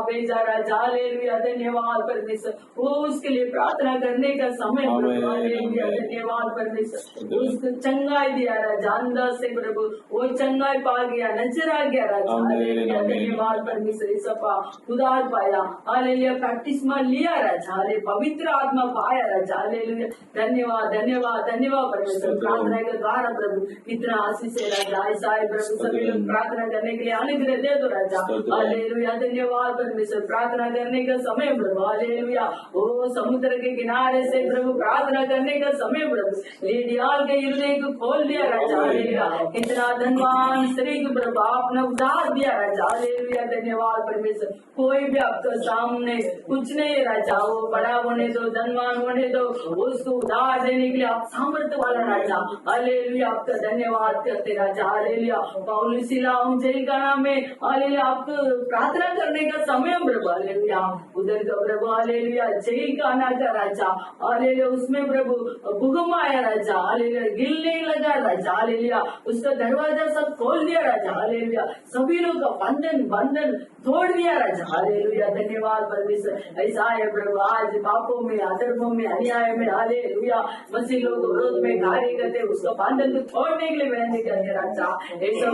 भेजा राजा। हालेलुया धन्यवाद परमेश्वर। वो उसके लिए प्रार्थना करने का समय प्रभु हालेलुया धन्यवाद परमेश्वर। उसको चंगाई दिया राजा अंदर से प्रभु, वो चंगाई पा गया नजर आ गया राजा। हालेलुया धन्यवाद परमेश्वर। सपा उदार पाया हालेलुया बपतिस्मा लिया राजा। हाले पवित्र आत्मा पाया राजा। हालेलुया धन्यवाद धन्यवाद धन्यवाद परमेश्वर। प्रार्थना के द्वारा प्रभु कितना आशीष है राजा। ऐसा है प्रभु सभी लोग प्रार्थना करने के लिए अनुग्रह दे दो राजा। हालेलुया धन्यवाद परमेश्वर। प्रार्थना करने का समय प्रभु हालेलुया ओ समुद्र के किनारे से प्रभु प्रार्थना करने का समय प्रभु लेडियाल के हृदय को खोल दिया राजा। हालेलुया कितना धनवान स्त्री को प्रभु आपने उधार दिया राजा। हालेलुया धन्यवाद परमेश्वर। कोई भी आपका सामने कुछ नहीं राजा, वो बड़ा होने दो, धनवान होने दो, उसको उधार देने के लिए आप सामर्थ्य वाला राजा। हालेलुया, आपका धन्यवाद करते राजा। हालेलुया, पौलुस सिलाओं जेल का नाम है। हालेलुया, आपको प्रार्थना करने का समय प्रभु। हालेलुया, उधर का प्रभु। हालेलुया, जेल का आना का राजा। हालेलुया, उसमें प्रभु भूकंप आया राजा। हालेलुया, गिरने लगा राजा। हालेलुया, उसका दरवाजा सब खोल दिया राजा। हालेलुया, सभी लोग का बंधन तोड़ दिया राजा। हालेलुया, धन्यवाद परमेश्वर। ऐसा है प्रभु, आज पापों में, अधर्मों में, अन्याय में, हालेलुया, मसीह लोग विरोध में कार्य करते, उसका बंधन को तोड़ने के लिए विनती करते राजा। ऐसा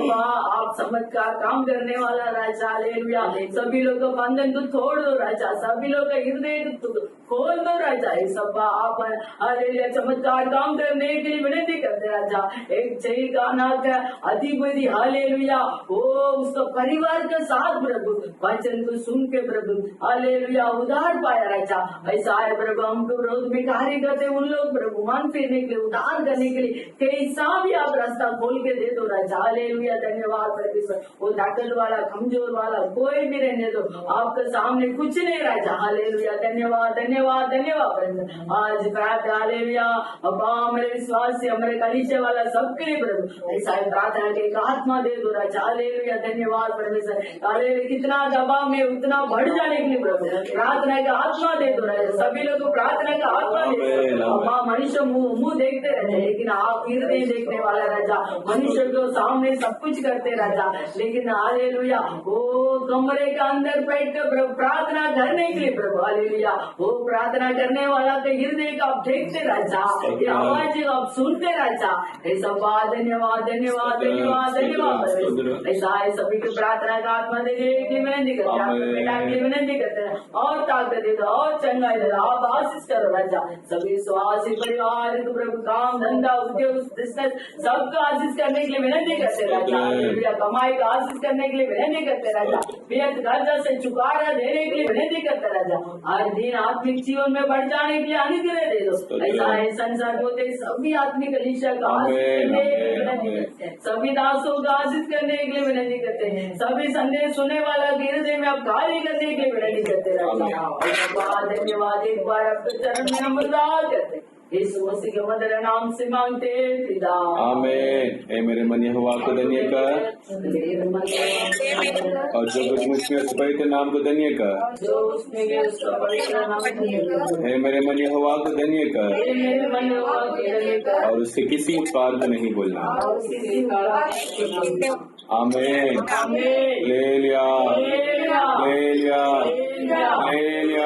आप चमत्कार काम करने वाला राजा। हालेलुया, सभी लोग का बंधन को तोड़ दो राजा, सभी लोग का हृदय को खोल दो राजा। ऐसा आप हालेलुया चमत्कार काम करने के लिए विनती करते राजा। एक जय गाना का अधिपति हालेलुया, वो उसका परिवार के साथ प्रभु वचन को सुन के प्रभु हालेलुया उधार पाया राजा। ऐसा है प्रभु, हमको विरोध में कार्य करते उन लोग प्रभु मन फिरने के लिए, उधार करने के लिए कैसा भी आप रास्ता खोल के दे दो राजा। हालेलुया, धन्यवाद परमेश्वर। वो ताकत वाला, कमजोर वाला कोई भी रहने दो, आपके सामने कुछ नहीं राजा। हालेलुया, धन्यवाद धन्यवाद धन्यवाद परमेश्वर। आज प्रार्थना हालेलुया, अब्बा मेरे विश्वास से हमारे कलीसिया वाला सबके लिए प्रभु ऐसा प्रार्थना के एक आत्मा दे दो राजा। हालेलुया, धन्यवाद परमेश्वर। हालेलुया, कितना दबाव में उतना बढ़ जाने के लिए प्रभु प्रार्थना का आत्मा दे दो राजा। सभी लोग को प्रार्थना का आत्मा दे दो। अब्बा मनुष्य मुंह देखते रहते, लेकिन आप हृदय देखने वाला राजा। मनुष्य को सामने सब कुछ करते राजा, लेकिन हालेलुया वो कमरे के अंदर बैठ कर प्रभु प्रार्थना करने के लिए प्रभु हालेलुया वो प्रार्थना करने वाला के हृदय का आप देखते राजा, ये आवाज आप सुनते राजा। ऐसा बात धन्यवाद धन्यवाद धन्यवाद धन्यवाद। ऐसा है सभी को प्रार्थना का आत्मा देने की विनती करते हैं, आपके बेटा की विनती करते हैं, और ताकत दे दो और चंगाई दे दो, आप आशीष करो राजा। सभी स्वास्थ्य परिवार को प्रभु काम धंधा उद्योग बिजनेस सबको आशीष करने के लिए विनती करते राजा। कमाई का आशीष करने के लिए विनती करते राजा। बेहद कर्जा से छुटकारा देने के लिए विनती करते राजा। हर दिन आत्मिक जीवन में बढ़ जाने के लिए अनुग्रह दे दो। ऐसा है संसार होते सभी आत्मिक कलीसिया का सभी दासों का आशीष करने के लिए विनती करते हैं। सभी संदेश सुनने वाला हृदय में आप कार्य करने के लिए विनती करते राजा। धन्यवाद, एक बार आपके चरण में नमस्कार करते यीशु मसीह के मधुर नाम से मांगते पिता, आमीन। ए मेरे मन यहोवा को धन्य कर, और जो कुछ मुझमें उस पवित्र नाम को धन्य कर, जो उसमें है उसका पवित्र नाम धन्य कर। ए मेरे मन यहोवा को धन्य कर, मेरे मन यहोवा को धन्य कर, और उससे किसी बात को नहीं बोलना। आमीन। ले लिया ले लिया ले लिया।